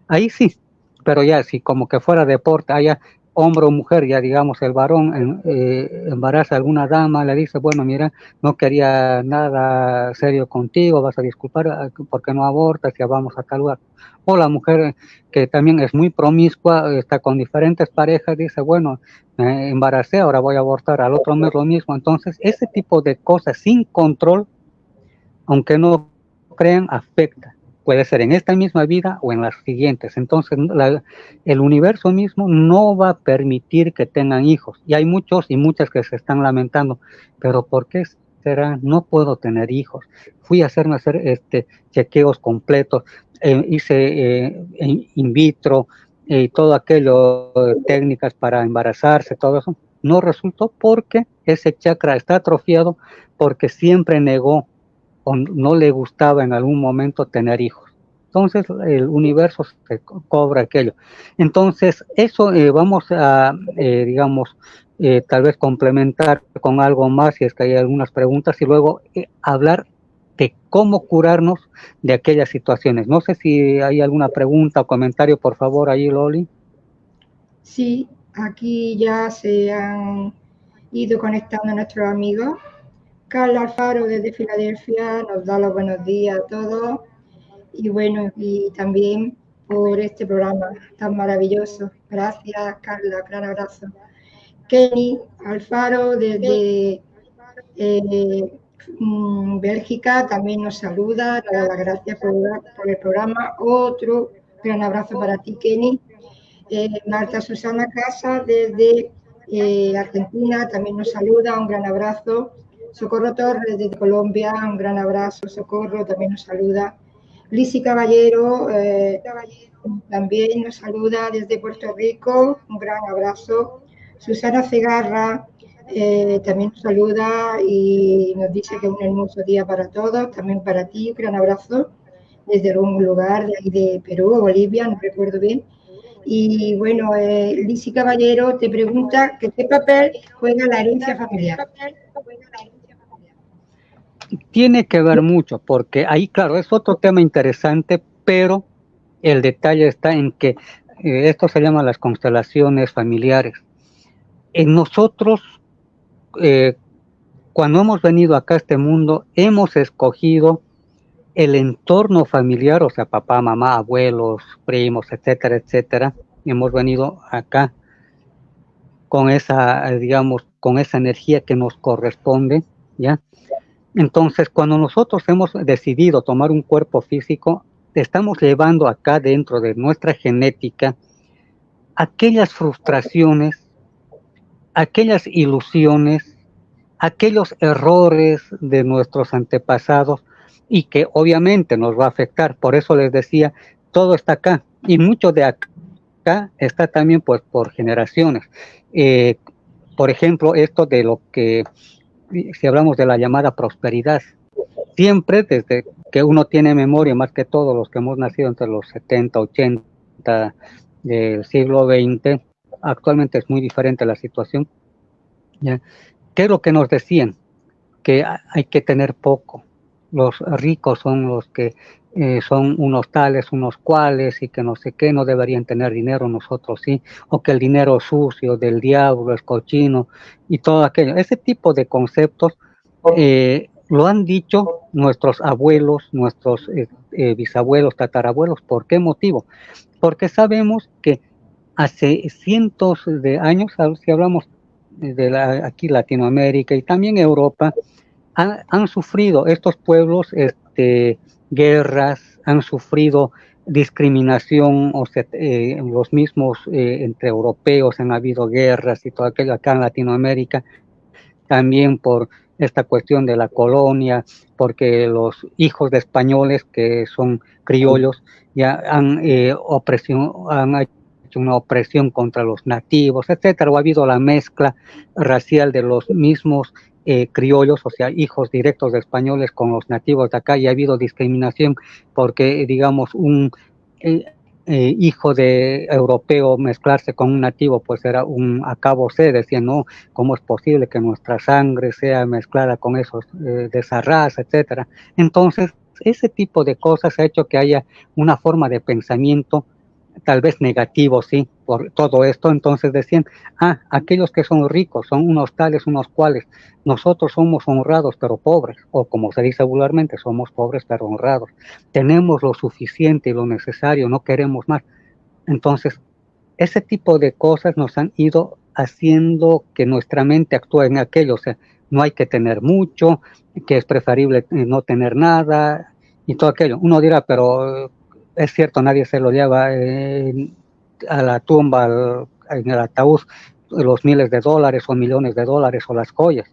Ahí sí, pero ya si como que fuera deporte, haya hombre o mujer, ya digamos el varón embaraza a alguna dama, le dice, bueno, mira, no quería nada serio contigo, vas a disculpar, ¿por qué no abortas? Ya vamos a tal lugar. O la mujer que también es muy promiscua, está con diferentes parejas, dice, bueno, me embaracé, ahora voy a abortar, al otro mes lo mismo. Entonces, ese tipo de cosas sin control, aunque no crean, afecta. Puede ser en esta misma vida o en las siguientes. Entonces, el universo mismo no va a permitir que tengan hijos. Y hay muchos y muchas que se están lamentando. Pero ¿por qué será? No puedo tener hijos. Fui a hacer chequeos completos. Hice in vitro y todo aquello, técnicas para embarazarse, todo eso. No resultó porque ese chakra está atrofiado, porque siempre negó o no le gustaba en algún momento tener hijos. Entonces el universo se cobra aquello. Entonces eso vamos a, digamos, tal vez complementar con algo más si es que hay algunas preguntas y luego hablar de cómo curarnos de aquellas situaciones. No sé si hay alguna pregunta o comentario, por favor, ahí, Loli. Sí, aquí ya se han ido conectando nuestros amigos. Carla Alfaro desde Filadelfia nos da los buenos días a todos y bueno, y también por este programa tan maravilloso. Gracias, Carla, gran abrazo. Kenny Alfaro desde Bélgica también nos saluda, nos da las gracias por el programa. Otro gran abrazo para ti, Kenny. Marta Susana Casa desde Argentina también nos saluda, un gran abrazo. Socorro Torres desde Colombia, un gran abrazo. Socorro también nos saluda. Lisi Caballero también nos saluda desde Puerto Rico, un gran abrazo. Susana Cegarra también nos saluda y nos dice que un hermoso día para todos, también para ti, un gran abrazo desde algún lugar de ahí de Perú o Bolivia, no recuerdo bien. Y bueno, Lisi Caballero te pregunta que qué papel juega la herencia familiar. Tiene que ver mucho, porque ahí, claro, es otro tema interesante, pero el detalle está en que esto se llama las constelaciones familiares. En nosotros, cuando hemos venido acá a este mundo, hemos escogido el entorno familiar, o sea, papá, mamá, abuelos, primos, etcétera, etcétera. Hemos venido acá con esa, digamos, con esa energía que nos corresponde, ¿ya? Entonces, cuando nosotros hemos decidido tomar un cuerpo físico, estamos llevando acá dentro de nuestra genética aquellas frustraciones, aquellas ilusiones, aquellos errores de nuestros antepasados y que obviamente nos va a afectar. Por eso les decía, todo está acá y mucho de acá está también pues por generaciones. Eh, por ejemplo, esto de lo que, si hablamos de la llamada prosperidad, siempre desde que uno tiene memoria, más que todos los que hemos nacido entre los 70, 80 del siglo XX, actualmente es muy diferente la situación, ¿ya? ¿Qué es lo que nos decían? Que hay que tener poco. Los ricos son los que son unos tales, unos cuales, y que no sé qué, no deberían tener dinero, nosotros sí, o que el dinero es sucio, del diablo, es cochino, y todo aquello. Ese tipo de conceptos lo han dicho nuestros abuelos, nuestros bisabuelos, tatarabuelos. ¿Por qué motivo? Porque sabemos que hace cientos de años, si hablamos de aquí Latinoamérica y también Europa, han sufrido estos pueblos guerras, han sufrido discriminación, o sea, los mismos entre europeos han habido guerras y todo aquello acá en Latinoamérica, también por esta cuestión de la colonia, porque los hijos de españoles que son criollos ya han hecho una opresión contra los nativos, etcétera, o ha habido la mezcla racial de los mismos criollos, o sea, hijos directos de españoles con los nativos de acá, y ha habido discriminación porque, digamos, un hijo de europeo mezclarse con un nativo, pues era un acabo se, decían, no, ¿cómo es posible que nuestra sangre sea mezclada con esos de esa raza, etcétera? Entonces, ese tipo de cosas ha hecho que haya una forma de pensamiento tal vez negativo, sí, por todo esto. Entonces decían, aquellos que son ricos son unos tales, unos cuales, nosotros somos honrados pero pobres, o como se dice vulgarmente, somos pobres pero honrados, tenemos lo suficiente y lo necesario, no queremos más. Entonces, ese tipo de cosas nos han ido haciendo que nuestra mente actúe en aquello, o sea, no hay que tener mucho, que es preferible no tener nada y todo aquello. Uno dirá, pero es cierto, nadie se lo lleva a la tumba, en el ataúd, los miles de dólares o millones de dólares o las joyas.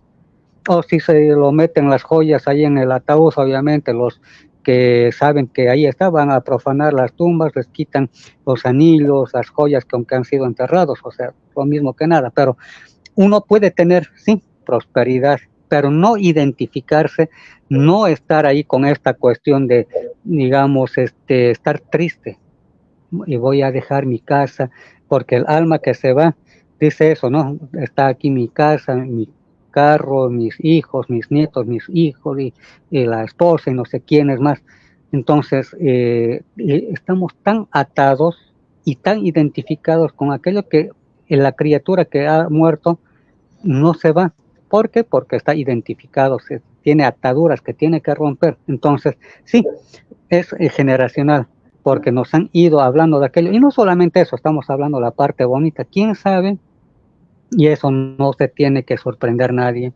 O si se lo meten las joyas ahí en el ataúd, obviamente los que saben que ahí está van a profanar las tumbas, les quitan los anillos, las joyas que aunque han sido enterrados, o sea, lo mismo que nada. Pero uno puede tener, sí, prosperidad, pero no identificarse, no estar ahí con esta cuestión de, digamos, estar triste y voy a dejar mi casa, porque el alma que se va dice eso, ¿no? Está aquí mi casa, mi carro, mis hijos, mis nietos, mis hijos y la esposa y no sé quiénes más. Entonces, estamos tan atados y tan identificados con aquello que la criatura que ha muerto no se va. ¿Por qué? Porque está identificado, tiene ataduras que tiene que romper. Entonces, sí, es generacional, porque nos han ido hablando de aquello. Y no solamente eso, estamos hablando de la parte bonita. ¿Quién sabe? Y eso no se tiene que sorprender nadie,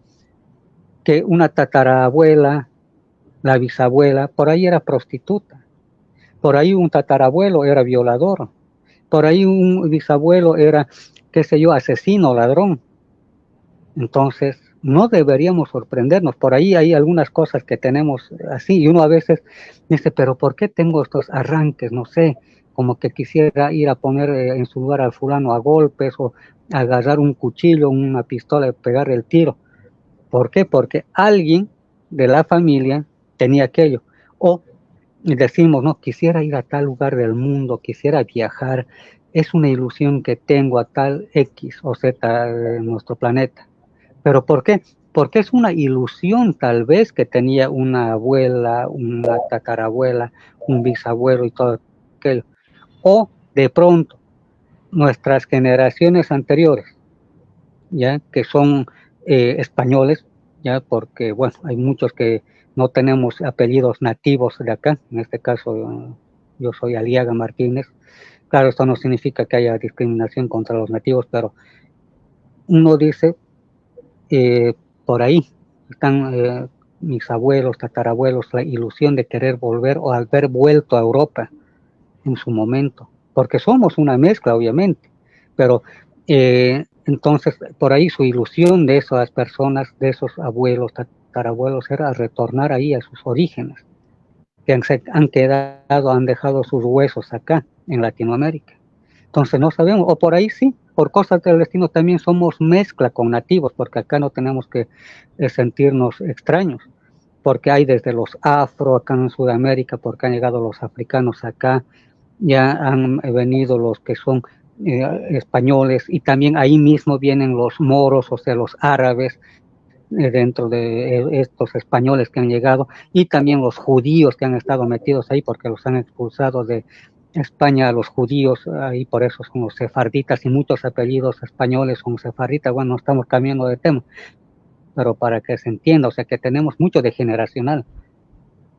que una tatarabuela, la bisabuela, por ahí era prostituta. Por ahí un tatarabuelo era violador. Por ahí un bisabuelo era, qué sé yo, asesino, ladrón. Entonces, no deberíamos sorprendernos. Por ahí hay algunas cosas que tenemos así, y uno a veces dice, pero ¿por qué tengo estos arranques? No sé, como que quisiera ir a poner en su lugar al fulano a golpes, o agarrar un cuchillo, una pistola y pegar el tiro. ¿Por qué? Porque alguien de la familia tenía aquello. O decimos, no, quisiera ir a tal lugar del mundo, quisiera viajar, es una ilusión que tengo a tal X o Z de nuestro planeta. ¿Pero por qué? Porque es una ilusión tal vez que tenía una abuela, una tatarabuela, un bisabuelo y todo aquello. O de pronto nuestras generaciones anteriores, ya que son españoles, ya porque, bueno, hay muchos que no tenemos apellidos nativos de acá, en este caso yo soy Aliaga Martínez. Claro, esto no significa que haya discriminación contra los nativos, pero uno dice, por ahí están mis abuelos, tatarabuelos, la ilusión de querer volver o haber vuelto a Europa en su momento, porque somos una mezcla, obviamente, pero entonces por ahí su ilusión de esas personas, de esos abuelos, tatarabuelos, era retornar ahí a sus orígenes, que han quedado, han dejado sus huesos acá en Latinoamérica. Entonces no sabemos, o por ahí sí, por cosas del destino también somos mezcla con nativos, porque acá no tenemos que sentirnos extraños, porque hay desde los afro acá en Sudamérica, porque han llegado los africanos acá, ya han venido los que son españoles, y también ahí mismo vienen los moros, o sea, los árabes, dentro de estos españoles que han llegado, y también los judíos que han estado metidos ahí, porque los han expulsado de España a los judíos, ahí por eso son los sefarditas, y muchos apellidos españoles son sefarditas. Bueno, no estamos cambiando de tema, pero para que se entienda, o sea que tenemos mucho de generacional,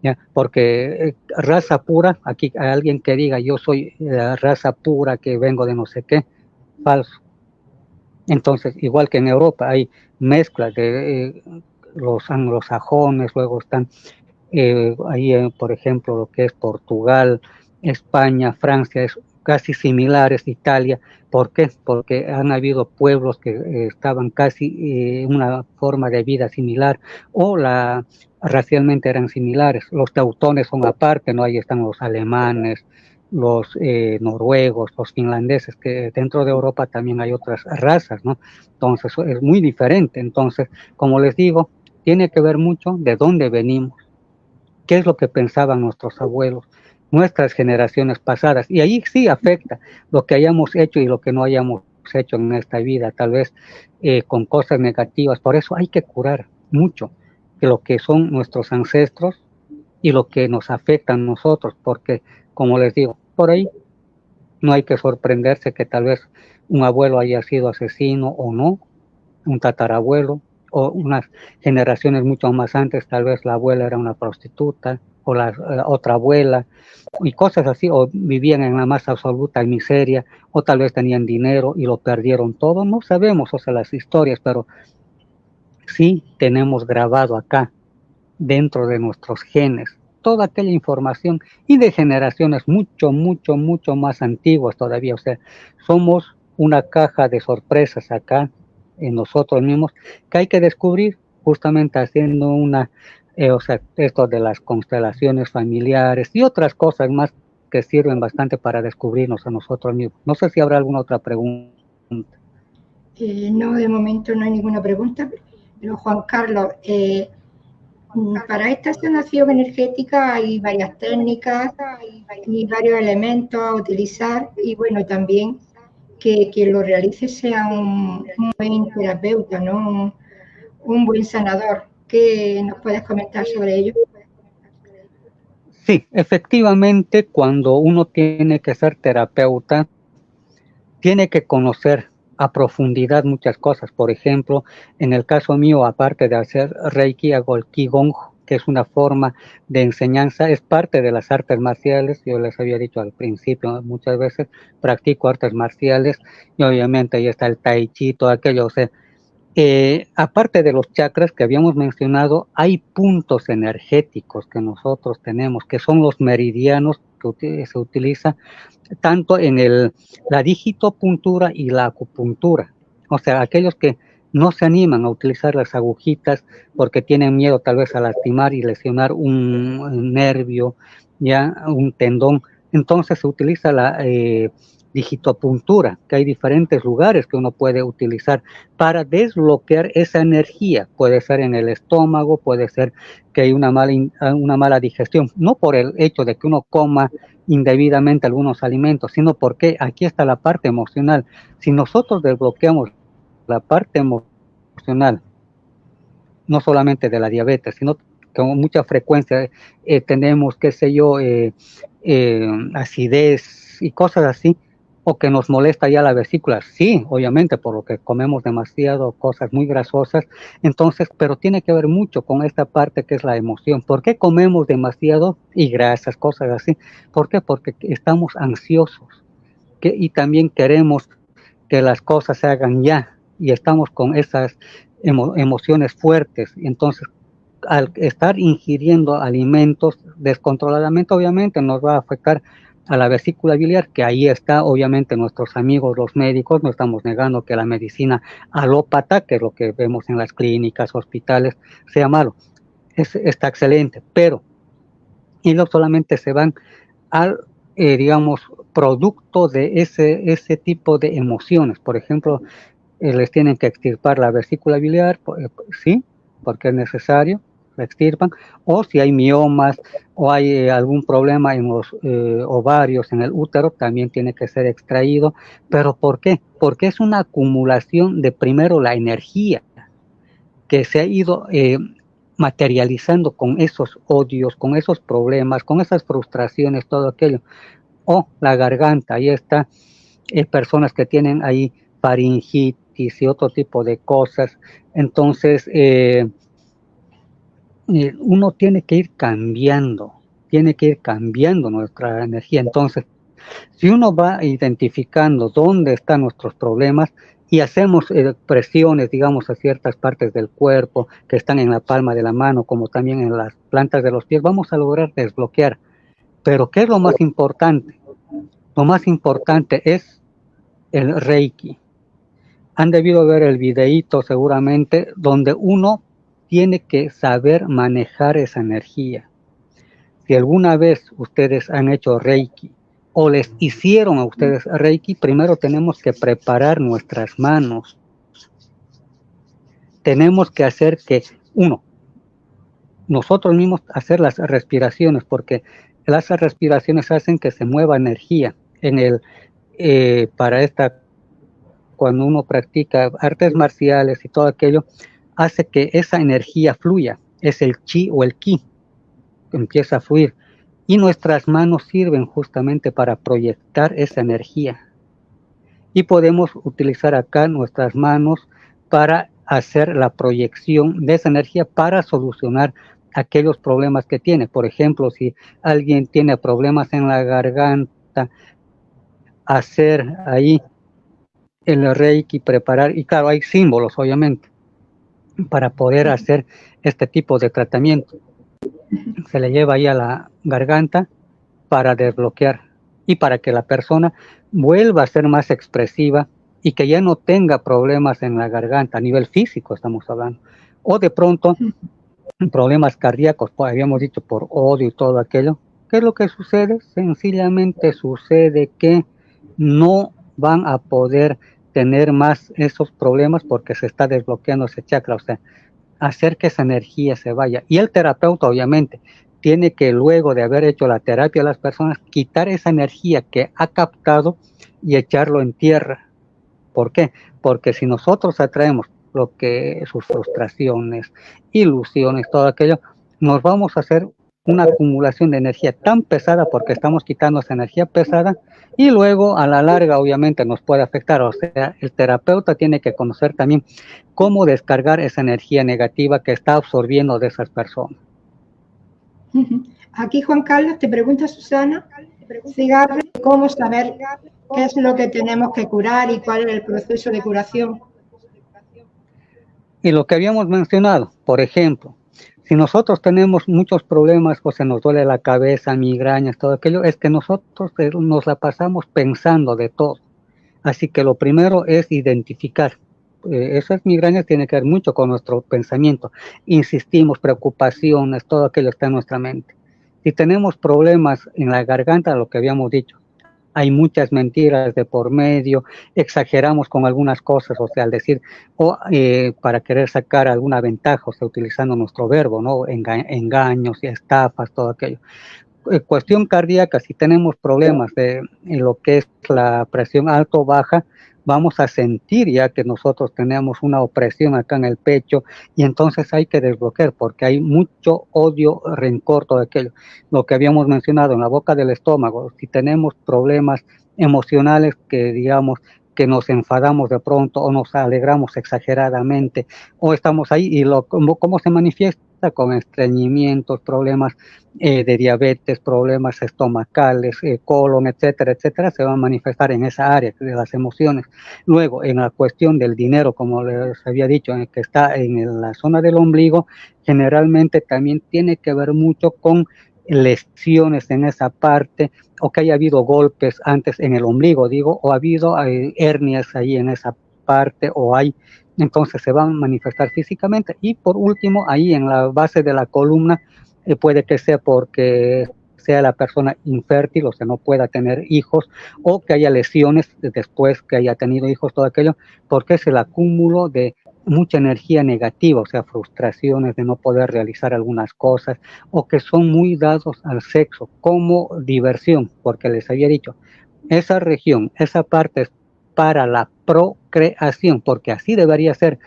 ¿ya? Porque raza pura, aquí hay alguien que diga yo soy raza pura, que vengo de no sé qué, falso. Entonces, igual que en Europa hay mezclas de los anglosajones, luego están ahí, por ejemplo, lo que es Portugal, España, Francia, es casi similares, Italia. ¿Por qué? Porque han habido pueblos que estaban casi en una forma de vida similar, o racialmente eran similares. Los teutones son aparte, ¿no? Ahí están los alemanes, los noruegos, los finlandeses, que dentro de Europa también hay otras razas, ¿no? Entonces es muy diferente. Entonces, como les digo, tiene que ver mucho de dónde venimos, qué es lo que pensaban nuestros abuelos, nuestras generaciones pasadas, y ahí sí afecta lo que hayamos hecho y lo que no hayamos hecho en esta vida, tal vez con cosas negativas. Por eso hay que curar mucho de lo que son nuestros ancestros y lo que nos afecta a nosotros, porque, como les digo, por ahí no hay que sorprenderse que tal vez un abuelo haya sido asesino o no, un tatarabuelo, o unas generaciones mucho más antes, tal vez la abuela era una prostituta, o la otra abuela, y cosas así, o vivían en la más absoluta miseria, o tal vez tenían dinero y lo perdieron todo. No sabemos, o sea, las historias, pero sí tenemos grabado acá, dentro de nuestros genes, toda aquella información, y de generaciones mucho, mucho, mucho más antiguas todavía. O sea, somos una caja de sorpresas acá en nosotros mismos, que hay que descubrir justamente haciendo o sea, esto de las constelaciones familiares y otras cosas más que sirven bastante para descubrirnos a nosotros mismos. No sé si habrá alguna otra pregunta. No, de momento no hay ninguna pregunta, pero Juan Carlos, para esta sanación energética hay varias técnicas y varios elementos a utilizar, y bueno, también que quien lo realice sea un buen terapeuta, ¿no? Un buen sanador. ¿Qué nos puedes comentar sobre ello? Sí, efectivamente, cuando uno tiene que ser terapeuta, tiene que conocer a profundidad muchas cosas. Por ejemplo, en el caso mío, aparte de hacer Reiki, hago el Qigong, que es una forma de enseñanza, es parte de las artes marciales. Yo les había dicho al principio, muchas veces practico artes marciales, y obviamente ahí está el Tai Chi, todo aquello. O sea, aparte de los chakras que habíamos mencionado, hay puntos energéticos que nosotros tenemos, que son los meridianos, que se utiliza tanto en la digitopuntura y la acupuntura. O sea, aquellos que no se animan a utilizar las agujitas porque tienen miedo tal vez a lastimar y lesionar un nervio, ya un tendón. Entonces se utiliza la digitopuntura, que hay diferentes lugares que uno puede utilizar para desbloquear esa energía. Puede ser en el estómago, puede ser que hay una mala digestión, no por el hecho de que uno coma indebidamente algunos alimentos, sino porque aquí está la parte emocional. Si nosotros desbloqueamos la parte emocional, no solamente de la diabetes, sino con mucha frecuencia tenemos, qué sé yo, acidez y cosas así, o que nos molesta ya la vesícula, sí, obviamente, por lo que comemos demasiado cosas muy grasosas, entonces, pero tiene que ver mucho con esta parte que es la emoción. ¿Por qué comemos demasiado y grasas, cosas así? ¿Por qué? Porque estamos ansiosos y también queremos que las cosas se hagan ya y estamos con esas emociones fuertes. Entonces, al estar ingiriendo alimentos descontroladamente, obviamente nos va a afectar a la vesícula biliar, que ahí está, obviamente, nuestros amigos los médicos, no estamos negando que la medicina alópata, que es lo que vemos en las clínicas, hospitales, sea malo, está excelente, pero ellos solamente se van al, digamos, producto de ese tipo de emociones. Por ejemplo, les tienen que extirpar la vesícula biliar, sí, porque es necesario, la extirpan, o si hay miomas o hay algún problema en los ovarios, en el útero, también tiene que ser extraído. ¿Pero por qué? Porque es una acumulación de primero la energía que se ha ido materializando con esos odios, con esos problemas, con esas frustraciones, todo aquello. O la garganta, ahí está, personas que tienen ahí faringitis y otro tipo de cosas. Entonces, uno tiene que ir cambiando nuestra energía. Entonces, si uno va identificando dónde están nuestros problemas y hacemos presiones, digamos, a ciertas partes del cuerpo que están en la palma de la mano, como también en las plantas de los pies, vamos a lograr desbloquear. Pero ¿qué es lo más importante? Lo más importante es el Reiki. Han debido ver el videíto seguramente donde uno tiene que saber manejar esa energía. Si alguna vez ustedes han hecho Reiki o les hicieron a ustedes Reiki, primero tenemos que preparar nuestras manos. Tenemos que hacer que, nosotros mismos hacer las respiraciones, porque las respiraciones hacen que se mueva energía en el, cuando uno practica artes marciales y todo aquello, hace que esa energía fluya, es el chi o el ki, que empieza a fluir, y nuestras manos sirven justamente para proyectar esa energía, y podemos utilizar acá nuestras manos para hacer la proyección de esa energía para solucionar aquellos problemas que tiene. Por ejemplo, si alguien tiene problemas en la garganta, hacer ahí el Reiki, preparar, y claro, hay símbolos obviamente para poder hacer este tipo de tratamiento. Se le lleva ahí a la garganta para desbloquear y para que la persona vuelva a ser más expresiva y que ya no tenga problemas en la garganta, a nivel físico estamos hablando, o de pronto problemas cardíacos, pues habíamos dicho por odio y todo aquello. ¿Qué es lo que sucede? Sencillamente sucede que no van a poder tener más esos problemas porque se está desbloqueando ese chakra, o sea, hacer que esa energía se vaya. Y el terapeuta obviamente tiene que, luego de haber hecho la terapia a las personas, quitar esa energía que ha captado y echarlo en tierra. ¿Por qué? Porque si nosotros atraemos lo que sus frustraciones, ilusiones, todo aquello, nos vamos a hacer una acumulación de energía tan pesada porque estamos quitando esa energía pesada y luego a la larga obviamente nos puede afectar. O sea, el terapeuta tiene que conocer también cómo descargar esa energía negativa que está absorbiendo de esas personas. Aquí Juan Carlos te pregunta, Susana, Cigarro, ¿cómo saber qué es lo que tenemos que curar y cuál es el proceso de curación? Y lo que habíamos mencionado, por ejemplo, si nosotros tenemos muchos problemas o se nos duele la cabeza, migrañas, todo aquello, es que nosotros nos la pasamos pensando de todo. Así que lo primero es identificar. Esas migrañas tienen que ver mucho con nuestro pensamiento. Insistimos, preocupaciones, todo aquello está en nuestra mente. Si tenemos problemas en la garganta, lo que habíamos dicho, hay muchas mentiras de por medio, exageramos con algunas cosas, o sea, al decir, para querer sacar alguna ventaja, o sea, utilizando nuestro verbo, ¿no? Engaños y estafas, todo aquello. Cuestión cardíaca, si tenemos problemas en lo que es la presión alto o baja, vamos a sentir ya que nosotros tenemos una opresión acá en el pecho y entonces hay que desbloquear porque hay mucho odio, rencor, todo aquello. Lo que habíamos mencionado en la boca del estómago, si tenemos problemas emocionales que, digamos, que nos enfadamos de pronto o nos alegramos exageradamente o estamos ahí y cómo se manifiesta con estreñimientos, problemas de diabetes, problemas estomacales, colon, etcétera, etcétera, se va a manifestar en esa área de las emociones. Luego, en la cuestión del dinero, como les había dicho, en el que está en la zona del ombligo, generalmente también tiene que ver mucho con lesiones en esa parte, o que haya habido golpes antes en el ombligo, digo, o ha habido hernias ahí en esa parte, o hay, entonces se van a manifestar físicamente. Y por último, ahí en la base de la columna, puede que sea porque sea la persona infértil, o sea, no pueda tener hijos, o que haya lesiones después que haya tenido hijos, todo aquello, porque es el acúmulo de mucha energía negativa, o sea, frustraciones de no poder realizar algunas cosas, o que son muy dados al sexo como diversión, porque les había dicho, esa región, esa parte es para la procreación, porque así debería ser.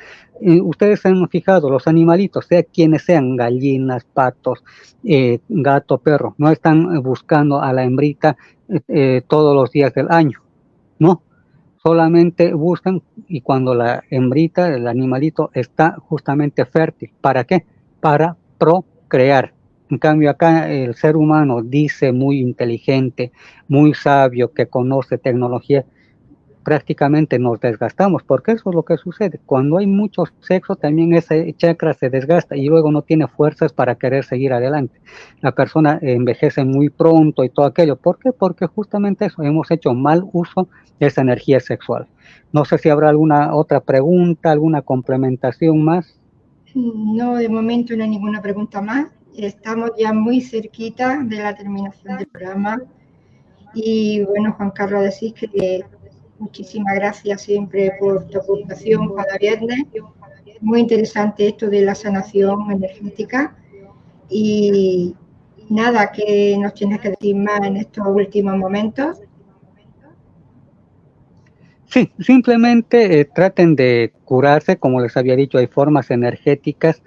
Ustedes se han fijado, los animalitos, sea quienes sean, gallinas, patos, gato, perro, no están buscando a la hembrita todos los días del año, no, solamente buscan y cuando la hembrita, el animalito está justamente fértil. ¿Para qué? Para procrear. En cambio acá el ser humano dice muy inteligente, muy sabio, que conoce tecnología, prácticamente nos desgastamos, porque eso es lo que sucede. Cuando hay mucho sexo, también ese chakra se desgasta y luego no tiene fuerzas para querer seguir adelante. La persona envejece muy pronto y todo aquello. ¿Por qué? Porque justamente eso, hemos hecho mal uso de esa energía sexual. No sé si habrá alguna otra pregunta, alguna complementación más. No, de momento no hay ninguna pregunta más. Estamos ya muy cerquita de la terminación del programa. Y bueno, Juan Carlos, decís que muchísimas gracias siempre por tu aportación cada viernes. Muy interesante esto de la sanación energética. Y nada, que nos tienes que decir más en estos últimos momentos. Sí, simplemente traten de curarse, como les había dicho, hay formas energéticas.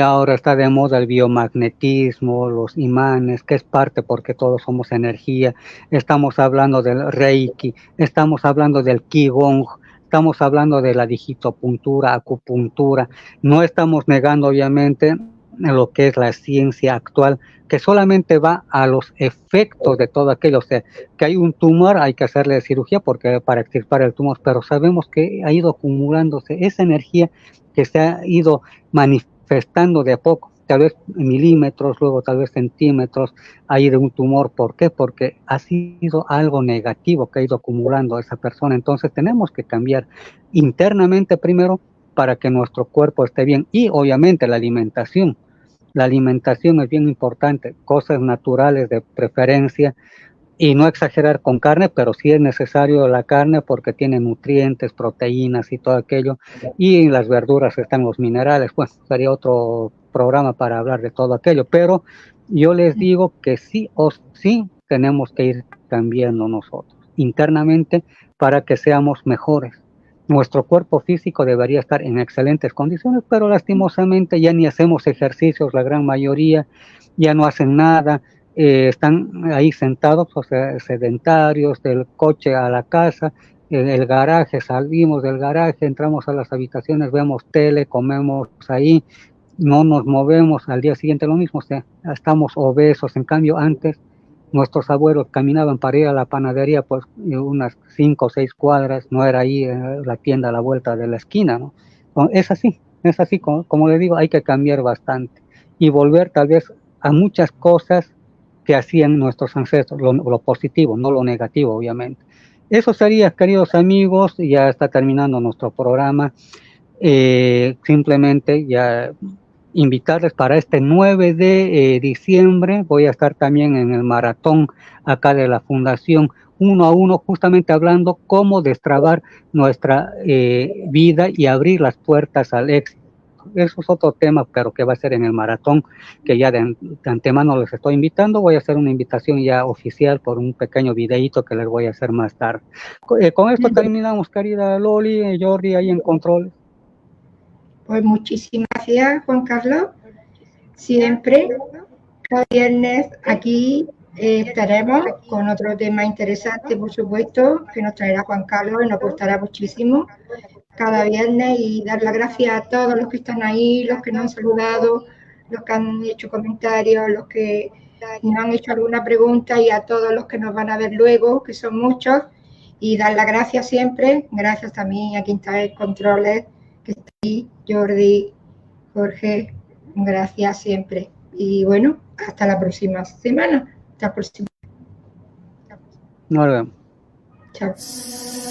Ahora está de moda el biomagnetismo, los imanes, que es parte porque todos somos energía. Estamos hablando del Reiki, estamos hablando del Qigong, estamos hablando de la digitopuntura, acupuntura. No estamos negando, obviamente, lo que es la ciencia actual, que solamente va a los efectos de todo aquello. O sea, que hay un tumor, hay que hacerle cirugía porque para extirpar el tumor, pero sabemos que ha ido acumulándose esa energía que se ha ido manifestando de a poco, tal vez milímetros, luego tal vez centímetros, ahí de un tumor. ¿Por qué? Porque ha sido algo negativo que ha ido acumulando esa persona. Entonces tenemos que cambiar internamente primero para que nuestro cuerpo esté bien y obviamente la alimentación. La alimentación es bien importante, cosas naturales de preferencia, y no exagerar con carne, pero sí es necesario la carne porque tiene nutrientes, proteínas y todo aquello, y en las verduras están los minerales. Bueno, sería otro programa para hablar de todo aquello, pero yo les digo que sí o sí tenemos que ir cambiando nosotros internamente para que seamos mejores. Nuestro cuerpo físico debería estar en excelentes condiciones, pero lastimosamente ya ni hacemos ejercicios, la gran mayoría ya no hacen nada. Están ahí sentados, o sea, sedentarios, del coche a la casa, en el garaje, salimos del garaje, entramos a las habitaciones, vemos tele, comemos ahí, no nos movemos, al día siguiente lo mismo, o sea, estamos obesos. En cambio antes nuestros abuelos caminaban para ir a la panadería, pues unas 5 o 6 cuadras, no era ahí la tienda a la vuelta de la esquina, ¿no? Es así, como le digo, hay que cambiar bastante y volver tal vez a muchas cosas que hacían nuestros ancestros, lo positivo, no lo negativo, obviamente. Eso sería, queridos amigos, ya está terminando nuestro programa. Simplemente ya invitarles para este 9 de diciembre, voy a estar también en el maratón acá de la Fundación 1 a 1, justamente hablando cómo destrabar nuestra vida y abrir las puertas al éxito. Eso es otro tema, pero que va a ser en el maratón, que ya de antemano les estoy invitando. Voy a hacer una invitación ya oficial por un pequeño videíto que les voy a hacer más tarde. Con esto terminamos, querida Loli, Jordi, ahí en control. Pues muchísimas gracias, Juan Carlos. Siempre, cada viernes aquí Estaremos con otro tema interesante, por supuesto, que nos traerá Juan Carlos y nos aportará muchísimo cada viernes, y dar las gracias a todos los que están ahí, los que nos han saludado, los que han hecho comentarios, los que nos han hecho alguna pregunta, y a todos los que nos van a ver luego, que son muchos, y dar las gracias siempre. Gracias también a quien está en controles, que está ahí, Jordi, Jorge, gracias siempre. Y bueno, hasta la próxima semana. Hasta la próxima. Nos vemos. Chao.